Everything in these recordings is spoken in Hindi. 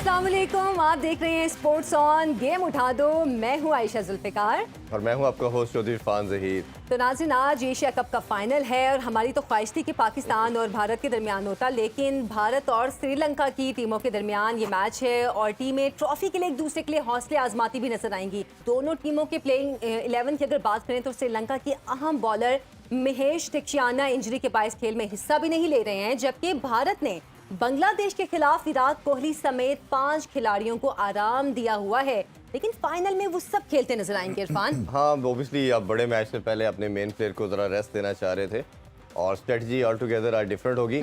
अस्सलाम वालेकुम, आप देख रहे हैं स्पोर्ट्स ऑन गेम उठा दो। मैं हूं आयशा जुल्फिकार और मैं हूं आपका होस्ट चौधरी इरफान ज़हीर। तो नाज़रीन, आज एशिया कप का फाइनल है और हमारी तो ख्वाहिश थी कि पाकिस्तान और भारत के दरमियान होता, लेकिन भारत और श्रीलंका की टीमों के दरमियान ये मैच है और टीमें ट्रॉफी के लिए एक दूसरे के लिए हौसले आजमाती भी नजर आएंगी। दोनों टीमों के प्लेइंग 11 की अगर बात करें तो श्रीलंका की अहम बॉलर महेश दीक्षित इंजरी के बायस खेल में हिस्सा भी नहीं ले रहे हैं, जबकि भारत ने बांग्लादेश के खिलाफ विराट कोहली समेत 5 खिलाड़ियों को आराम दिया हुआ है, लेकिन फाइनल में वो सब खेलते नजर आएंगे। इरफान, हाँ, ऑब्वियसली आप बड़े मैच से पहले अपने मेन प्लेयर को ज़रा रेस्ट देना चाह रहे थे और स्ट्रेटजी ऑल टुगेदर आज डिफरेंट होगी।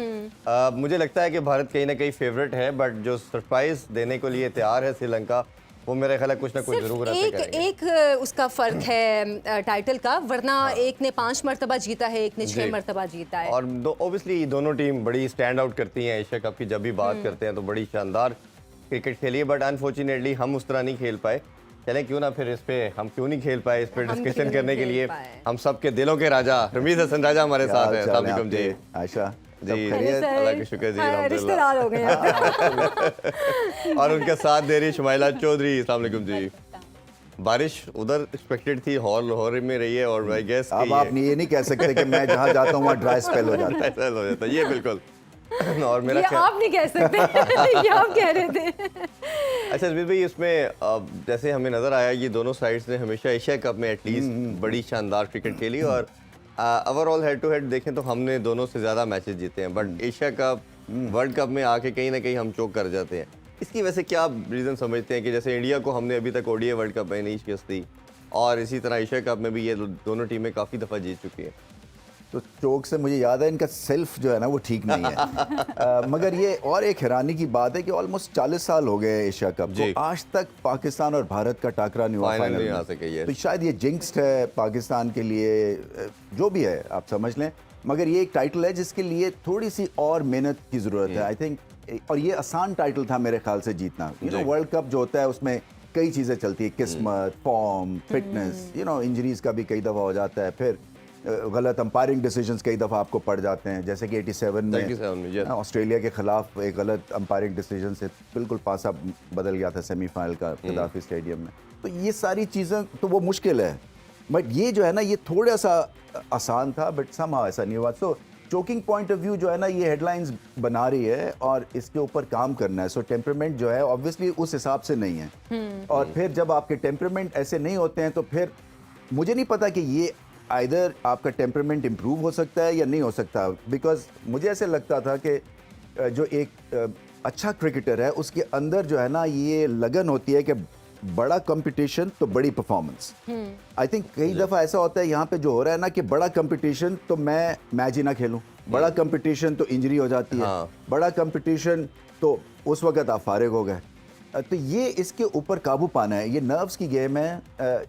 मुझे लगता है कि भारत कहीं ना कहीं फेवरेट है, बट जो सरप्राइज देने के लिए तैयार है श्रीलंका, वो मेरे ख्याल कुछ ना कुछ जरूर एक उसका फर्क है टाइटल का, वरना एक ने 5 मरतबा जीता है, एक ने 6 मरतबा जीता है। और ऑब्वियसली दोनों टीम बड़ी स्टैंड आउट करती हैं एशिया कप की। जब भी बात करते हैं तो बड़ी शानदार क्रिकेट खेली है, बट अनफॉर्चुनेटली हम उस तरह नहीं खेल पाए। चले क्यों ना फिर इस पे हम क्यों नहीं खेल पाए, इस पे डिस्कशन करने के लिए हम सबके दिलों के राजा रमीज हसन राजा हमारे साथ हैं। अस्सलाम वालेकुम जी। आयशा जी, अल्लाह का शुक्र जी, रिश्तेदार हो गए और उनका साथ दे रही शुमाइला चौधरी। अस्सलाम वालेकुम जी। बारिश उधर एक्सपेक्टेड थी, लाहौर में रही है और आई गेस अब आप ये नहीं कह सकते कि मैं जहाँ जाता हूँ वहाँ ड्राई स्पेल हो जाता है। ये बिल्कुल और मेरा ये आप नहीं कह सकते ये आप कह रहे थे। अच्छा जमीर भाई, इसमें जैसे हमें नजर आया ये दोनों साइड्स ने हमेशा एशिया कप में एटलीस्ट बड़ी शानदार क्रिकेट खेली और ओवरऑल हेड टू हेड देखें तो हमने दोनों से ज़्यादा मैचेस जीते हैं, but Asia cup world cup में आके कहीं ना कहीं हम चोक कर जाते हैं। इसकी वजह से क्या आप रीज़न समझते हैं कि जैसे इंडिया को हमने अभी तक ओडीआई वर्ल्ड कप में नहीं शिकस्त दी और इसी तरह एशिया कप में भी ये दोनों टीमें काफ़ी दफ़ा जीत चुकी हैं? तो चोक से मुझे याद है इनका सेल्फ जो है ना वो ठीक नहीं है। मगर ये और एक हैरानी की बात है कि ऑलमोस्ट 40 साल हो गए एशिया कप को, आज तक पाकिस्तान और भारत का टाकरा नहीं हुआ फाइनल में। तो शायद ये जिंक्स्ड है पाकिस्तान के लिए, जो भी है आप समझ लें, मगर ये एक टाइटल है जिसके लिए थोड़ी सी और मेहनत की ज़रूरत है आई थिंक। और ये आसान टाइटल था मेरे ख्याल से जीतना। वर्ल्ड कप जो होता है उसमें कई चीज़ें चलती है, किस्मत, फॉर्म, फिटनेस, इंजरीज का भी कई दफ़ा हो जाता है, फिर गलत अंपायरिंग डिसीजंस कई दफ़ा आपको पड़ जाते हैं, जैसे कि 87 में ऑस्ट्रेलिया के खिलाफ एक गलत अंपायरिंग डिसीजन से बिल्कुल पासा बदल गया था सेमीफाइनल का गद्दाफी स्टेडियम में। तो ये सारी चीज़ें तो वो मुश्किल है, बट ये जो है ना ये थोड़ा सा आसान था, बट समहाउ ऐसा नहीं हुआ। सो चोकिंग पॉइंट ऑफ व्यू जो है ना ये हेडलाइंस बना रही है और इसके ऊपर काम करना है। सो टेम्परामेंट जो है ऑब्वियसली उस हिसाब से नहीं है और फिर जब आपके टेम्परामेंट ऐसे नहीं होते हैं तो फिर मुझे नहीं पता कि ये आइदर आपका टेम्परामेंट इम्प्रूव हो सकता है या नहीं हो सकता। बिकॉज मुझे ऐसे लगता था कि जो एक अच्छा क्रिकेटर है उसके अंदर जो है ना ये लगन होती है कि बड़ा कंपटीशन तो बड़ी परफॉर्मेंस। आई थिंक कई दफ़ा ऐसा होता है यहाँ पे जो हो रहा है ना कि बड़ा कंपटीशन तो मैं मैच ही ना खेलूँ, बड़ा कंपटीशन तो इंजरी हो जाती है, बड़ा कंपटीशन तो उस वक्त आप फारिग हो गए। तो ये इसके ऊपर काबू पाना है, ये नर्व्स की गेम है।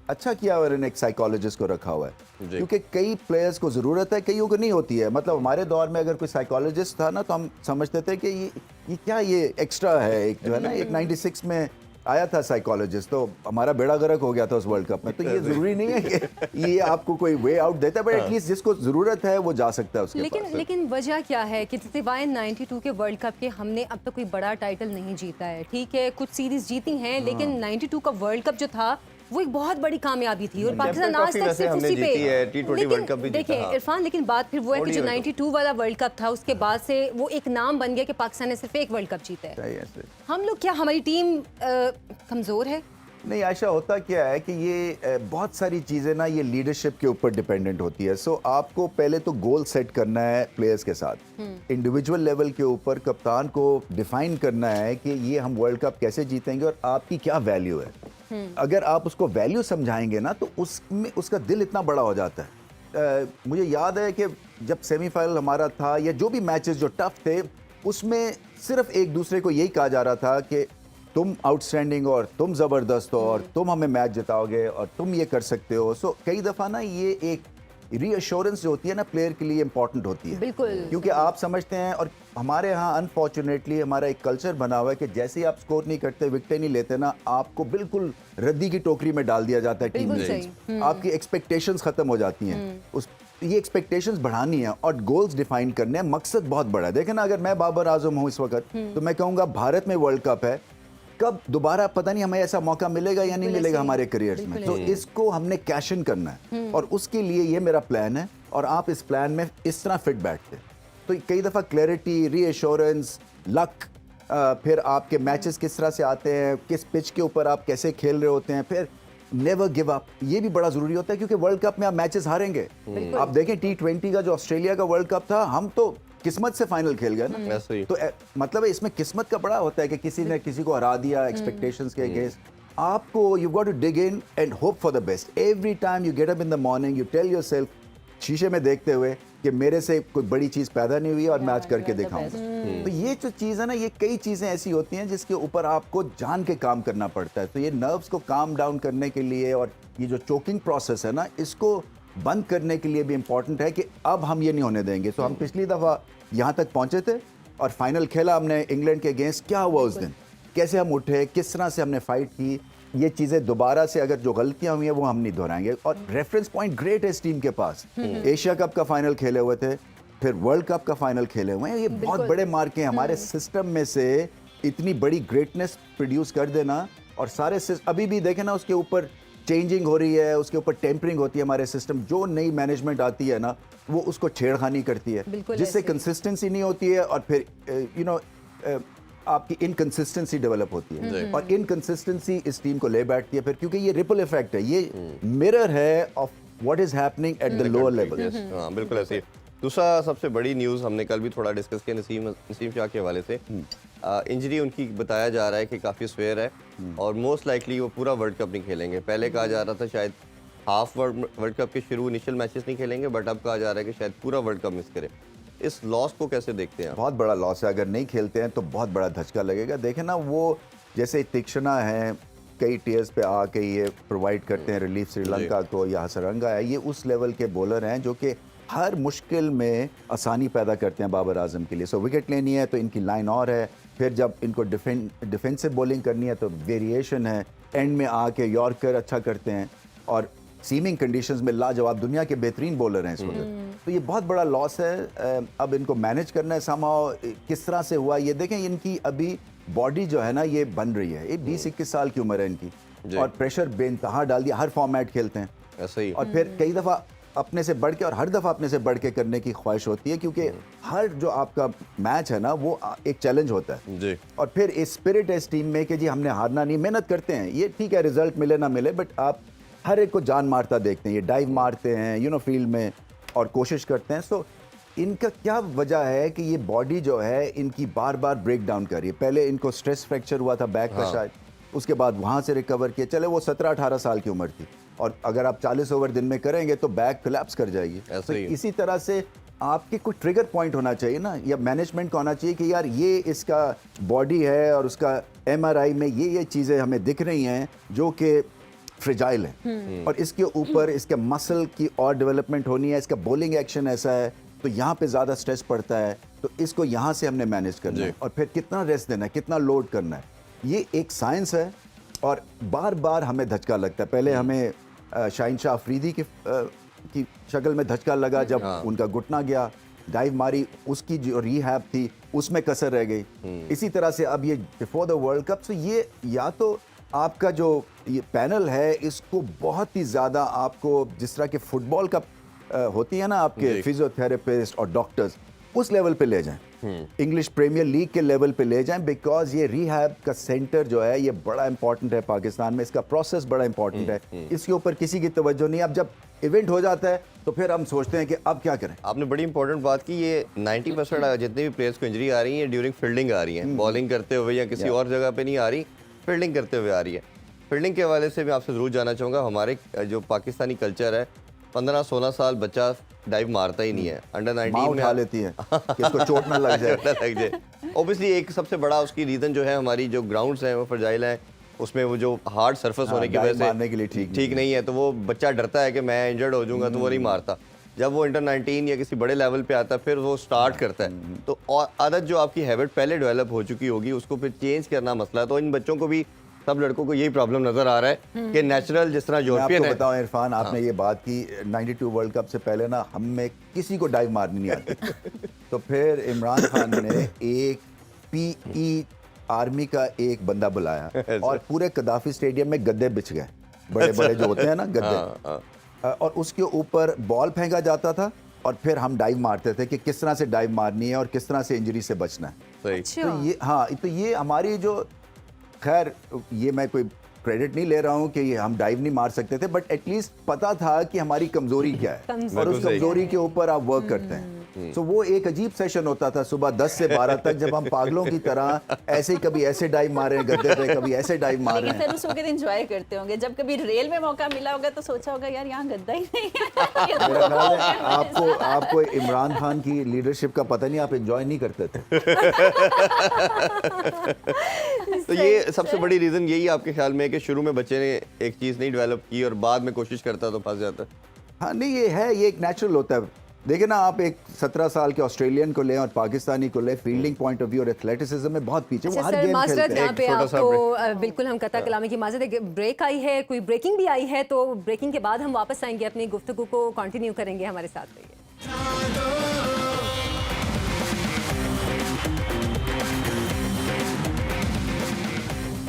अच्छा किया और एक साइकोलॉजिस्ट को रखा हुआ है क्योंकि कई प्लेयर्स को ज़रूरत है, कईयों को नहीं होती है। मतलब हमारे दौर में अगर कोई साइकोलॉजिस्ट था ना तो हम समझते थे कि ये क्या ये एक्स्ट्रा है। एक जो है ना एक 96 में आया था साइकोलॉजिस्ट, तो हमारा बेड़ा गर्क हो गया था उस वर्ल्ड कप में। तो ये ज़रूरी नहीं है कि ये आपको कोई वे आउट देता है, बट एटलीस्ट जिसको ज़रूरत है वो जा सकता है उसके पास। लेकिन वजह क्या है कि सिवाय 92 के वर्ल्ड कप के हमने अब तक कोई बड़ा टाइटल नहीं जीता है। ठीक है, कुछ सीरीज जीती हैं, लेकिन 92 का वर्ल्ड कप जो था वो एक बहुत बड़ी कामयाबी थी और पाकिस्तान आज तक सिर्फ उसी पे देखिए इरफान। लेकिन बात फिर वो है कि जो 92 वाला वर्ल्ड कप था उसके बाद से वो एक नाम बन गया कि पाकिस्तान ने सिर्फ एक वर्ल्ड कप जीता है। हम लोग क्या, हमारी टीम कमज़ोर है? नहीं आयशा, होता क्या है कि ये बहुत सारी चीज़ें ना ये लीडरशिप के ऊपर डिपेंडेंट होती है। सो आपको पहले तो गोल सेट करना है प्लेयर्स के साथ, इंडिविजुअल लेवल के ऊपर कप्तान को डिफाइन करना है कि ये हम वर्ल्ड कप कैसे जीतेंगे और आपकी क्या वैल्यू है। अगर आप उसको वैल्यू समझाएंगे ना तो उसमें उसका दिल इतना बड़ा हो जाता है। मुझे याद है कि जब सेमीफाइनल हमारा था या जो भी मैचेस जो टफ थे उसमें सिर्फ एक दूसरे को यही कहा जा रहा था कि तुम आउटस्टैंडिंग और तुम ज़बरदस्त हो और तुम हमें मैच जिताओगे और तुम ये कर सकते हो। सो कई दफ़ा ना ये एक रीअश्योरेंस जो होती है ना प्लेयर के लिए इंपॉर्टेंट होती है, बिल्कुल, क्योंकि आप समझते हैं और हमारे यहाँ अनफॉर्चुनेटली हमारा एक कल्चर बना हुआ है कि जैसे ही आप स्कोर नहीं करते, विकेट नहीं लेते ना, आपको बिल्कुल रद्दी की टोकरी में डाल दिया जाता है टीम में। आपकी एक्सपेक्टेशंस खत्म हो जाती हैं। उस ये एक्सपेक्टेशंस बढ़ानी है और गोल्स डिफाइन करने हैं, मकसद बहुत बड़ा है। देखें ना, अगर मैं बाबर आजम हूँ इस वक्त तो मैं कहूँगा भारत में वर्ल्ड कप है कब दोबारा पता नहीं हमें ऐसा मौका मिलेगा या नहीं बिल्कुल मिलेगा ऐसे ही। हमारे करियर्स में। बिल्कुल तो इसको हमने कैश इन करना है और उसके लिए ये मेरा प्लान है और आप इस प्लान में इस तरह फिट बैठते हैं। तो कई दफ़ा क्लैरिटी, रीएश्योरेंस, लक, फिर आपके मैचेस किस तरह से आते हैं, किस पिच के ऊपर आप कैसे खेल रहे होते हैं, फिर नेवर गिव अप, ये भी बड़ा ज़रूरी होता है क्योंकि वर्ल्ड कप में आप मैचेस हारेंगे। आप देखें T20 का जो ऑस्ट्रेलिया का वर्ल्ड कप था, हम तो किस्मत से फाइनल खेल गए ना। ऐसे ही। तो मतलब है इसमें किस्मत का बड़ा होता है कि किसी ने किसी को हरा दिया एक्सपेक्टेशंस के अगेंस्ट। आपको you got to dig in and hope for the best. Every time you get up in the morning, you tell yourself, शीशे में देखते हुए कि मेरे से कोई बड़ी चीज़ पैदा नहीं हुई है और मैं आज करके दिखाऊंगा। तो ये जो चीज़ है ना, ये कई चीज़ें ऐसी होती हैं जिसके ऊपर आपको जान के काम करना पड़ता है। तो ये नर्व्स को काम डाउन करने के लिए और ये जो चोकिंग प्रोसेस है ना, इसको बंद करने के लिए भी इम्पॉर्टेंट है कि अब हम ये नहीं होने देंगे। तो हम पिछली दफ़ा यहाँ तक पहुँचे थे और फाइनल खेला हमने इंग्लैंड के अगेंस्ट। क्या हुआ उस दिन, कैसे हम उठे, किस तरह से हमने फाइट की, ये चीज़ें दोबारा से अगर जो गलतियां हुई हैं वो हम नहीं दोहराएंगे। और रेफरेंस पॉइंट ग्रेट है इस टीम के पास। एशिया कप का फाइनल खेले हुए थे, फिर वर्ल्ड कप का फाइनल खेले हुए हैं। ये बहुत बड़े मार्क हैं हमारे सिस्टम में से। इतनी बड़ी ग्रेटनेस प्रोड्यूस कर देना और सारे अभी भी देखें ना, उसके ऊपर चेंजिंग हो रही है, उसके ऊपर टेम्परिंग होती है। हमारे सिस्टम जो नई मैनेजमेंट आती है ना, वो उसको छेड़खानी करती है, जिससे कंसिस्टेंसी नहीं होती है और फिर यू नो आपकी इनकंसिस्टेंसी डेवलप होती है और इनकंसिस्टेंसी इस टीम को ले बैठती है फिर, क्योंकि ये रिपल इफेक्ट है, ये मिरर है of what is happening at the lower level. हाँ, बिल्कुल ऐसे ही। दूसरा सबसे बड़ी न्यूज़ हमने कल भी थोड़ा डिस्कस किया नसीम शाह के हवाले से। इंजरी उनकी बताया जा रहा है कि काफ़ी स्वेयर है और मोस्ट लाइकली वो पूरा वर्ल्ड कप नहीं खेलेंगे। पहले कहा जा रहा था शायद हाफ वर्ल्ड कप के शुरू इनिशियल मैचेस नहीं खेलेंगे, बट अब कहा जा रहा है कि शायद पूरा वर्ल्ड कप मिस करें। इस लॉस को कैसे देखते हैं आप? बहुत बड़ा लॉस है। अगर नहीं खेलते हैं तो बहुत बड़ा धचका लगेगा। देखें ना, वो जैसे तीक्ष्णा है, कई टीयर्स पे आके ये प्रोवाइड करते हैं रिलीफ श्रीलंका को, या हसरंगा है, ये उस लेवल के बॉलर हैं जो कि हर मुश्किल में आसानी पैदा करते हैं बाबर आजम के लिए। सो विकेट लेनी है तो इनकी लाइन और है, फिर जब इनको डिफेंसिव बॉलिंग करनी है तो वेरिएशन है, एंड में आके यॉर्कर अच्छा करते हैं और सीमिंग कंडीशंस में लाजवाब, दुनिया के बेहतरीन बॉलर हैं इस वक्त। तो ये बहुत बड़ा लॉस है। अब इनको मैनेज करना है समाओ, किस तरह से हुआ ये देखें। इनकी अभी बॉडी जो है ना, ये बन रही है, ये 20-21 साल की उम्र है इनकी और प्रेशर बेइंतहा डाल दिया। हर फॉर्मेट खेलते हैं ऐसे ही। और फिर कई दफ़ा अपने से बढ़ के और हर दफ़ा अपने से बढ़ के करने की ख्वाहिश होती है, क्योंकि हर जो आपका मैच है ना, वो एक चैलेंज होता है जी। और फिर इस स्पिरिट है इस टीम में कि जी हमने हारना नहीं, मेहनत करते हैं। ये ठीक है, रिजल्ट मिले ना मिले, बट आप हर एक को जान मारता देखते हैं। ये डाइव मारते हैं यू नो फील्ड में और कोशिश करते हैं। सो इनका क्या वजह है कि ये बॉडी जो है इनकी बार बार ब्रेक डाउन कर रही है। पहले इनको स्ट्रेस फ्रैक्चर हुआ था बैक का शायद, उसके बाद वहाँ से रिकवर किया। चले वो 17-18 साल की उम्र थी और अगर आप 40 ओवर दिन में करेंगे तो बैक कोलैप्स कर जाएगी। तो इसी तरह से आपके कोई ट्रिगर पॉइंट होना चाहिए ना, या मैनेजमेंट को होना चाहिए कि यार ये इसका बॉडी है और उसका MRI में ये चीज़ें हमें दिख रही हैं जो कि फ्रिजाइल है और इसके ऊपर इसके मसल की और डेवलपमेंट होनी है, इसका बॉलिंग एक्शन ऐसा है तो यहाँ पे ज़्यादा स्ट्रेस पड़ता है, तो इसको यहाँ से हमने मैनेज करना है और फिर कितना रेस्ट देना है, कितना लोड करना है। ये एक साइंस है और बार बार हमें धचका लगता है। पहले हमें शाहीन शाह अफरीदी की शक्ल में धचका लगा जब उनका घुटना गया, डाइव मारी, उसकी जो रिहैब थी उसमें कसर रह गई। इसी तरह से अब ये बिफोर द वर्ल्ड कप, तो ये या तो आपका जो ये पैनल है इसको बहुत ही ज़्यादा आपको, जिस तरह के फुटबॉल का होती है ना आपके फिजियोथेरेपिस्ट और डॉक्टर्स, उस लेवल पे ले जाएं, इंग्लिश प्रीमियर लीग के लेवल पे ले जाएं, बिकॉज ये रिहैब का सेंटर जो है ये बड़ा इंपॉर्टेंट है पाकिस्तान में। इसका प्रोसेस बड़ा इंपॉर्टेंट है, इसके ऊपर किसी की तवज्जो नहीं। अब जब इवेंट हो जाता है तो फिर हम सोचते हैं कि अब क्या करें। आपने बड़ी इंपॉर्टेंट बात की, ये 90% जितने भी प्लेयर्स को इंजरी आ रही है ड्यूरिंग फील्डिंग आ रही है, बॉलिंग करते हुए या किसी और जगह पे नहीं आ रही, फील्डिंग करते हुए आ रही है। फील्डिंग के हवाले से मैं आपसे ज़रूर जानना चाहूँगा, हमारे जो पाकिस्तानी कल्चर है, 15-16 साल बच्चा डाइव मारता ही नहीं है, अंडर 19 में उठा लेती है कि इसको चोट ना लग जाए। ऑब्वियसली एक सबसे बड़ा उसकी रीज़न जो है हमारी जो ग्राउंड्स हैं वो फ्रजाइल हैं, उसमें वो जो हार्ड सरफेस होने की वजह से ठीक नहीं है, तो वो बच्चा डरता है कि मैं इंजर्ड हो जाऊंगा, तो वो नहीं मारता। जब वो अंडर 19 या किसी बड़े लेवल पे आता है फिर वो स्टार्ट करता है, तो और आदत जो आपकी हैबिट पहले डेवलप हो चुकी होगी उसको फिर चेंज करना मसला है। तो इन बच्चों को भी, सब लड़कों को यही प्रॉब्लम नजर आ रहा है कि नेचुरल जिस तरह यूरोपियन है। बताओ इरफान, आपने ये बात की 92 वर्ल्ड कप से पहले ना हम में किसी को डाइव मारनी नहीं आती तो फिर इमरान खान ने एक PE आर्मी का एक बंदा बुलाया और पूरे कदाफी स्टेडियम में गद्दे बिछ गए, बड़े बड़े जो होते हैं ना गद्दे, और उसके ऊपर बॉल फेंका जाता था और फिर हम डाइव मारते थे कि किस तरह से डाइव मारनी है और किस तरह से इंजरी से बचना है। सही। तो ये, हाँ, तो ये हमारी जो, खैर ये मैं कोई क्रेडिट नहीं ले रहा हूँ कि ये हम डाइव नहीं मार सकते थे, बट एटलीस्ट पता था कि हमारी कमजोरी क्या है और उस कमजोरी के ऊपर आप वर्क करते हैं। तो वो एक अजीब सेशन होता था सुबह 10 से 12 तक, जब हम पागलों की तरह ऐसे ही कभी ऐसे डाइव मार रहे हैं गद्दे पे, कभी ऐसे डाइव मार रहे लेकिन हैं। फिर उस वक्त एंजॉय करते होंगे। जब कभी रेल में मौका मिला होगा तो सोचा होगा यार यहाँ गद्दा ही नहीं है। ये तो मेरा ख्याल है मौका है। आपको इमरान खान की लीडरशिप का पता नहीं, आप एंजॉय नहीं करते थे। तो ये सबसे बड़ी रीज़न यही आपके ख्याल में है कि शुरू में बच्चे ने एक चीज़ नहीं डेवलप की और बाद में कोशिश करता तो फंस जाता? हाँ नहीं, ये है, ये एक नेचुरल होता है। देखिए ना, आप एक 17 साल के ऑस्ट्रेलियन को लें और पाकिस्तानी को लें, फील्डिंग पॉइंट ऑफ व्यू और एथलेटिसिज्म में बहुत पीछे, वो अच्छा हर सर, गेम माजरत खेलते हैं। यहाँ पे एक छोटा सा आपको बिल्कुल हम कता कलामी की माजरत, एक ब्रेक आई है, कोई ब्रेकिंग भी आई है, तो ब्रेकिंग के बाद हम वापस आएंगे, अपनी गुफ्तगू को कंटिन्यू करेंगे, हमारे साथ रहिए।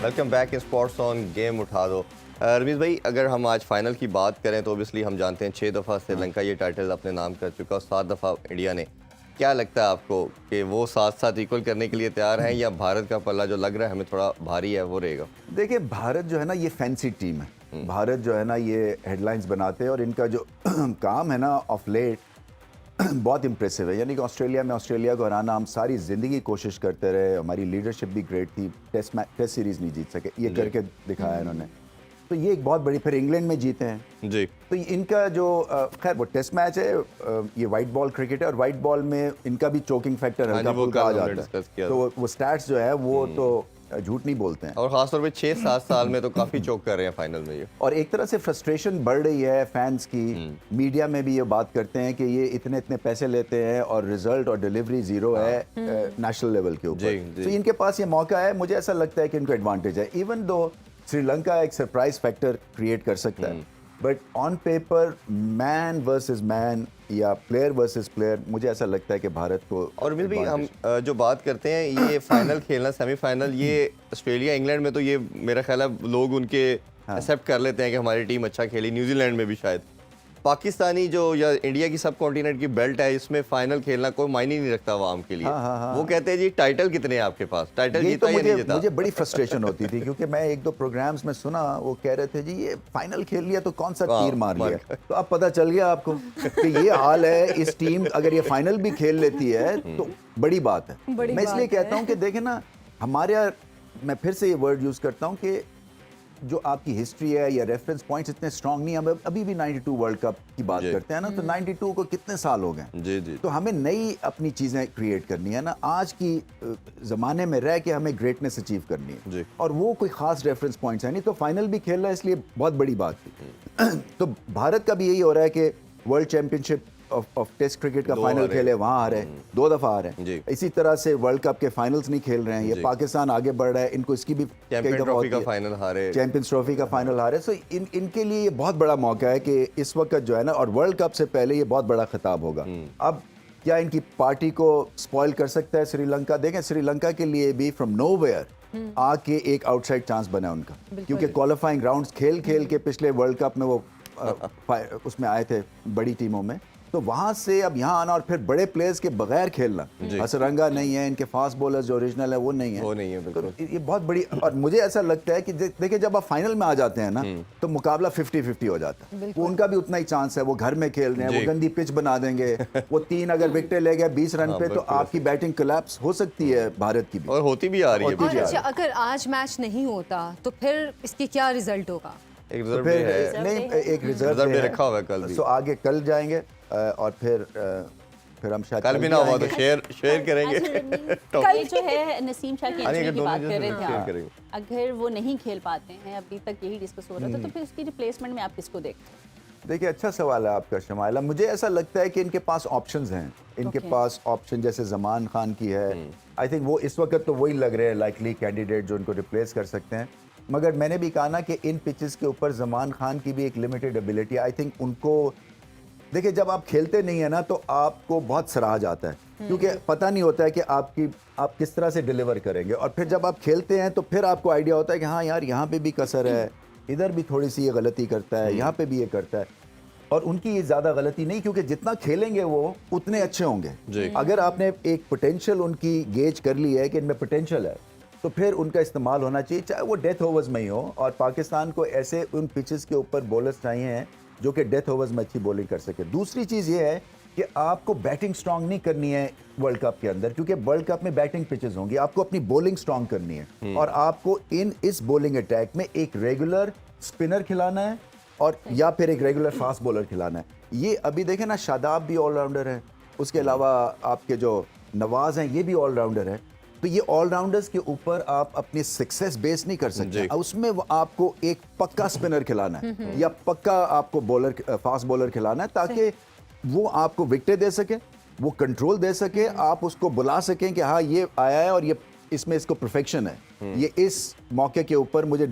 Welcome back in spots on game उठा दो। रमीज़ भाई, अगर हम आज फाइनल की बात करें तो ओबियसली हम जानते हैं 6 दफ़ा श्रीलंका ये टाइटल अपने नाम कर चुका और 7 दफ़ा इंडिया ने। क्या लगता है आपको कि वो साथ साथ इक्वल करने के लिए तैयार हैं या भारत का पल्ला जो लग रहा है हमें थोड़ा भारी है वो रहेगा? देखिए, भारत जो है ना, ये फैंसी टीम है। भारत जो है ना, ये हेडलाइंस बनाते हैं और इनका जो काम है ना ऑफ लेट बहुत इम्प्रेसिव है। यानी कि ऑस्ट्रेलिया को हराना, हम सारी ज़िंदगी कोशिश करते रहे, हमारी लीडरशिप भी ग्रेट थी, टेस्ट सीरीज़ नहीं जीत सके, ये करके दिखाया इन्होंने। तो ये एक बहुत बड़ी, फिर इंग्लैंड में जीते हैं जी। तो इनका जो खैर वो टेस्ट मैच है, ये वाइट बॉल क्रिकेट है और वाइट बॉल में इनका भी चोकिंग फैक्टर हल्का फुल्का आ जाता है। तो वो स्टैट्स जो है वो तो झूठ नहीं बोलते हैं। और खासतौर पे 6-7 साल में तो काफ़ी चोक कर रहे हैं फाइनल में ये। और एक तरह से फ्रस्ट्रेशन बढ़ रही है फैंस की। मीडिया में भी ये बात करते हैं कि ये इतने इतने पैसे लेते हैं और रिजल्ट और डिलीवरी जीरो है नेशनल लेवल के ऊपर। तो इनके पास ये मौका है, मुझे ऐसा लगता है कि इनको एडवांटेज है। इवन दो श्रीलंका एक सरप्राइज फैक्टर क्रिएट कर सकता है, but on paper man versus man या प्लेयर वर्सेस प्लेयर, मुझे ऐसा लगता है कि भारत को। और मिल भी हम जो बात करते हैं ये फाइनल खेलना, सेमीफाइनल, ये ऑस्ट्रेलिया इंग्लैंड में तो ये मेरा ख्याल है लोग उनके एक्सेप्ट कर लेते हैं कि हमारी टीम अच्छा खेली, न्यूजीलैंड में भी शायद। पाकिस्तानी जो या इंडिया की सब कॉन्टिनेंट की बेल्ट है, इसमें फाइनल खेलना कोई मायने नहीं रखता आवाम के लिए। वो कहते हैं जी टाइटल कितने हैं आपके पास, टाइटल जीता या नहीं जीता। मुझे बड़ी फ्रस्ट्रेशन होती थी क्योंकि मैं एक दो प्रोग्राम्स में सुना, वो कह रहे थे जी ये फाइनल खेल लिया तो कौन सा तीर मार लिया। तो अब पता चल गया आपको कि ये हाल है। इस टीम अगर ये फाइनल भी खेल लेती है तो बड़ी बात है। मैं इसलिए कहता हूँ कि देखें ना, हमारे, मैं फिर से ये वर्ड यूज करता हूँ कि जो आपकी हिस्ट्री है या रेफरेंस पॉइंट्स इतने स्ट्रांग नहीं, हम अभी भी 92 वर्ल्ड कप की बात करते हैं ना, तो 92 को कितने साल हो गए। जी जी। तो हमें नई अपनी चीज़ें क्रिएट करनी है ना, आज की ज़माने में रह के हमें ग्रेटनेस अचीव करनी है जी। और वो कोई ख़ास रेफरेंस पॉइंट्स है नहीं। तो फाइनल भी खेल रहा है, इसलिए बहुत बड़ी बात थी। तो भारत का भी यही हो रहा है कि world championship of test cricket का फाइनल खेले, वहाँ आ रहे हैं, 2 दफ़ा आ रहे हैं। इसी तरह से वर्ल्ड कप के फाइनल्स नहीं खेल रहे हैं। ये पाकिस्तान आगे बढ़ रहा है, इनको इसकी भी चैंपियंस ट्रॉफी का फाइनल हारे, चैंपियंस ट्रॉफी का फाइनल हारे। सो इनके लिए ये बहुत बड़ा मौका है कि इस वक्त जो है ना, और वर्ल्ड कप से पहले ये बहुत बड़ा खिताब होगा। अब क्या इनकी पार्टी को स्पॉइल कर सकता है श्रीलंका? देखें, श्रीलंका के लिए भी फ्रॉम नोवेयर आके एक आउटसाइड चांस बना उनका, क्योंकि क्वालिफाइंग राउंड्स खेल के पिछले वर्ल्ड कप में वो उसमें आए थे बड़ी टीमों में। तो वहां से अब यहाँ आना और फिर बड़े प्लेयर्स के बगैर खेलना, हसरंगा नहीं है, इनके फास्ट बॉलर्स जो ओरिजिनल है वो नहीं है, तो ये बहुत बड़ी। और मुझे ऐसा लगता है कि देखिए जब आप फाइनल में आ जाते हैं ना तो मुकाबला 50-50 हो जाता है। वो उनका भी उतना ही चांस है, वो घर में खेल रहे हैं, वो गंदी पिच बना देंगे, वो 3 अगर विकेटें ले गए 20 रन पे, तो आपकी बैटिंग कोलैप्स हो सकती है भारत की भी, और होती भी आ रही है। और अच्छा, अगर आज मैच नहीं होता तो फिर इसकी क्या रिजल्ट होगा? एक रिजर्व है, नहीं, एक रिजर्व भी रखा हुआ है कल भी। सो आगे कल जाएंगे और फिर हम शायद कल भी ना हुआ तो शेयर करेंगे। कल जो है नसीम शाह की एंट्री की बात कर रहे थे, आप अगर वो नहीं खेल पाते हैं, अभी तक यही डिस्कस हो रहा था, तो फिर उसकी रिप्लेसमेंट में आप किसको देखते हैं? देखिए, अच्छा सवाल है आपका शमाइला। मुझे ऐसा लगता है कि इनके पास ऑप्शंस हैं। इनके पास ऑप्शन जैसे जमान खान की है, आई थिंक वो इस वक्त तो वही लग रहे हैं लाइकली कैंडिडेट जो इनको रिप्लेस कर सकते हैं। मगर मैंने भी कहा ना कि इन पिचेस के ऊपर जमान खान की भी एक लिमिटेड एबिलिटी, आई थिंक उनको देखिए जब आप खेलते नहीं है ना तो आपको बहुत सराहा जाता है, क्योंकि पता नहीं होता है कि आप किस तरह से डिलीवर करेंगे, और फिर जब आप खेलते हैं तो फिर आपको आइडिया होता है कि हाँ यार यहाँ पे भी कसर है, इधर भी थोड़ी सी ये गलती करता है, यहाँ पे भी ये करता है। और उनकी ये ज़्यादा गलती नहीं, क्योंकि जितना खेलेंगे वो उतने अच्छे होंगे। अगर आपने एक पोटेंशियल उनकी गेज कर ली है कि इनमें पोटेंशियल है, तो फिर उनका इस्तेमाल होना चाहिए, चाहे वो डेथ ओवर्स में ही हो। और पाकिस्तान को ऐसे उन पिचेस के ऊपर बॉलर्स चाहिए हैं जो कि डेथ ओवर्स में अच्छी बॉलिंग कर सके। दूसरी चीज़ ये है कि आपको बैटिंग स्ट्रांग नहीं करनी है वर्ल्ड कप के अंदर, क्योंकि वर्ल्ड कप में बैटिंग पिचेस होंगी, आपको अपनी बॉलिंग स्ट्रांग करनी है। और आपको इस बॉलिंग अटैक में एक रेगुलर स्पिनर खिलाना है और या फिर एक रेगुलर फास्ट बॉलर खिलाना है। ये अभी देखें ना, शादाब भी ऑलराउंडर है, उसके अलावा आपके जो नवाज हैं ये भी ऑलराउंडर है। तो ये ऑलराउंडर्स के ऊपर आप अपनी सक्सेस बेस नहीं कर सकते, उसमें आपको एक पक्का स्पिनर खिलाना है या पक्का आपको बॉलर फास्ट बॉलर खिलाना है, ताकि वो आपको विकेटें दे सके, वो कंट्रोल दे सके, आप उसको बुला सकें कि हाँ ये आया है और ये इसमें इसको परफेक्शन है, ये इस मौके के ऊपर मुझे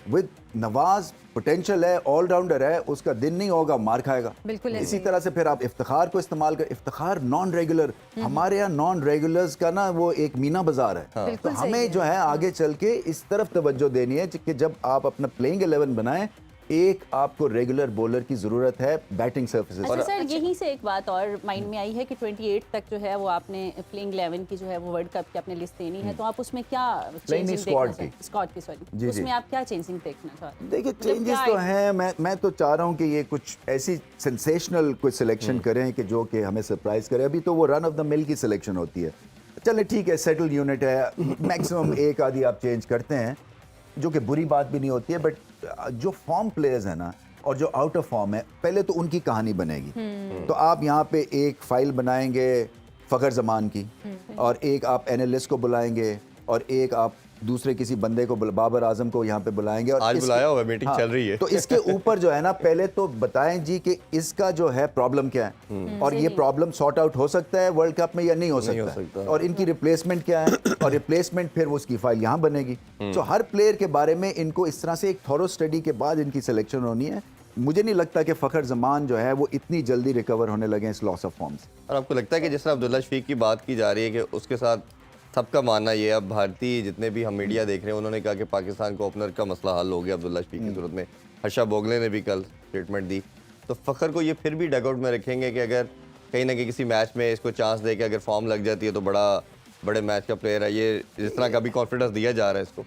विद नवाज पोटेंशियल है, ऑलराउंडर है, उसका दिन नहीं होगा मार खाएगा। बिल्कुल इसी तरह से फिर आप इफ्तिखार को इस्तेमाल कर, इफ्तिखार नॉन रेगुलर, हमारे यहाँ नॉन रेगुलर्स का ना वो एक मीना बाजार है। तो हमें जो है आगे चल के इस तरफ तवज्जो देनी है कि जब आप अपना प्लेइंग 11 बनाएं, एक आपको रेगुलर बॉलर की जरूरत है बैटिंग सर्फेसेस। अच्छा सर, यहीं से एक बात और माइंड में आई है कि 28 तक जो है वो आपने प्लेइंग 11 की जो है वो वर्ल्ड कप की आपने लिस्ट देनी है, तो आप उसमें क्या चेंजिंग स्क्वाड की सॉरी उसमें आप क्या चेंजिंग देखना चाहते हैं? देखिए चेंजेस तो हैं, मैं तो चाह रहा हूँ कि ये कुछ ऐसी सेंसेशनल कुछ सिलेक्शन करें कि जो कि हमें सरप्राइज करे। अभी तो वो रन ऑफ द मिल की सिलेक्शन होती है, चले ठीक है, सेटल यूनिट है, मैक्सिमम एक आधी आप चेंज करते हैं, जो कि बुरी बात भी नहीं होती है। बट जो फॉर्म प्लेयर्स हैं ना और जो आउट ऑफ फॉर्म है, पहले तो उनकी कहानी बनेगी। तो आप यहाँ पे एक फाइल बनाएंगे फ़खर ज़मान की, और एक आप एनालिस्ट को बुलाएंगे, और एक आप दूसरे किसी बंदे को बाबर आजम को यहाँ पे बुलाएंगे। और आज बुलाया हुआ, मीटिंग चल रही है। तो इसके ऊपर जो है ना, पहले तो बताएं जी कि इसका जो है प्रॉब्लम क्या है, और ये प्रॉब्लम सॉर्ट आउट हो सकता है वर्ल्ड कप में या नहीं हो सकता, और इनकी रिप्लेसमेंट क्या है, और रिप्लेसमेंट फिर वो उसकी फाइल यहाँ बनेगी। तो हर प्लेयर के बारे में इनको इस तरह से एक थॉरो स्टडी के बाद इनकी सिलेक्शन होनी है। मुझे नहीं लगता कि फ़खर ज़मान जो है वो इतनी जल्दी रिकवर होने लगे इस लॉस ऑफ फॉर्म से। और आपको लगता है कि जिस तरह अब्दुल्ला शफीक की बात की जा रही है कि उसके साथ सबका मानना ये, अब भारतीय जितने भी हम मीडिया देख रहे हैं उन्होंने कहा कि पाकिस्तान को ओपनर का मसला हल हो गया अब्दुल्ला शफीक की सूरत में। हर्षा बोगले ने भी कल स्टेटमेंट दी। तो फ़खर को ये फिर भी डगआउट में रखेंगे कि अगर कहीं ना कहीं किसी मैच में इसको चांस दे के अगर फॉर्म लग जाती है तो बड़े मैच का प्लेयर है, ये जिस तरह का भी कॉन्फिडेंस दिया जा रहा है इसको?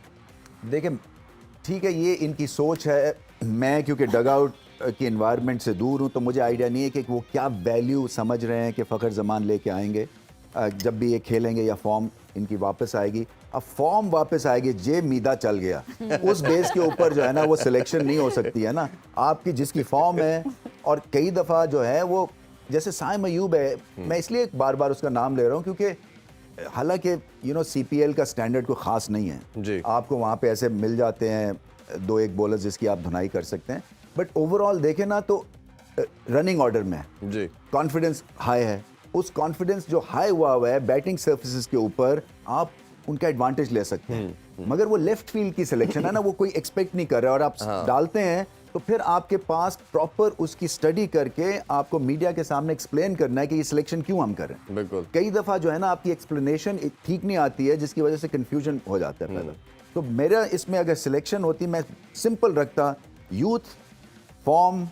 देखें ठीक है, ये इनकी सोच है। मैं क्योंकि डगआउट की इन्वायरमेंट से दूर हूँ, तो मुझे आइडिया नहीं है कि वो क्या वैल्यू समझ रहे हैं कि फ़खर ज़मान लेके आएंगे जब भी ये खेलेंगे, या फॉर्म इनकी वापस आएगी। अब फॉर्म वापस आएगी, जे मीदा चल गया, उस बेस के ऊपर जो है ना वो सिलेक्शन नहीं हो सकती है ना। आपकी जिसकी फॉर्म है, और कई दफ़ा जो है वो जैसे साइम अयूब है, मैं इसलिए बार बार उसका नाम ले रहा हूँ क्योंकि हालांकि CPL का स्टैंडर्ड कोई ख़ास नहीं है, आपको वहाँ पे ऐसे मिल जाते हैं दो एक बॉलर जिसकी आप धुनाई कर सकते हैं, बट ओवरऑल देखें ना तो रनिंग ऑर्डर में है, कॉन्फिडेंस हाई है। उस कॉन्फिडेंस जो हाई हुआ है बैटिंग सर्फेसिस के ऊपर, आप उनका एडवांटेज ले सकते हैं। मगर वो लेफ्ट फील्ड की सिलेक्शन है ना, वो कोई एक्सपेक्ट नहीं कर रहा, और आप डालते हैं तो फिर आपके पास प्रॉपर उसकी स्टडी करके आपको मीडिया के सामने एक्सप्लेन करना है कि ये सिलेक्शन क्यों हम कर रहे हैं। बिल्कुल। कई दफ़ा जो है ना आपकी एक्सप्लेनेशन ठीक नहीं आती है, जिसकी वजह से कन्फ्यूजन हो जाता है पहले। तो मेरा इसमें अगर सिलेक्शन होती, मैं सिंपल रखता, यूथ फॉर्म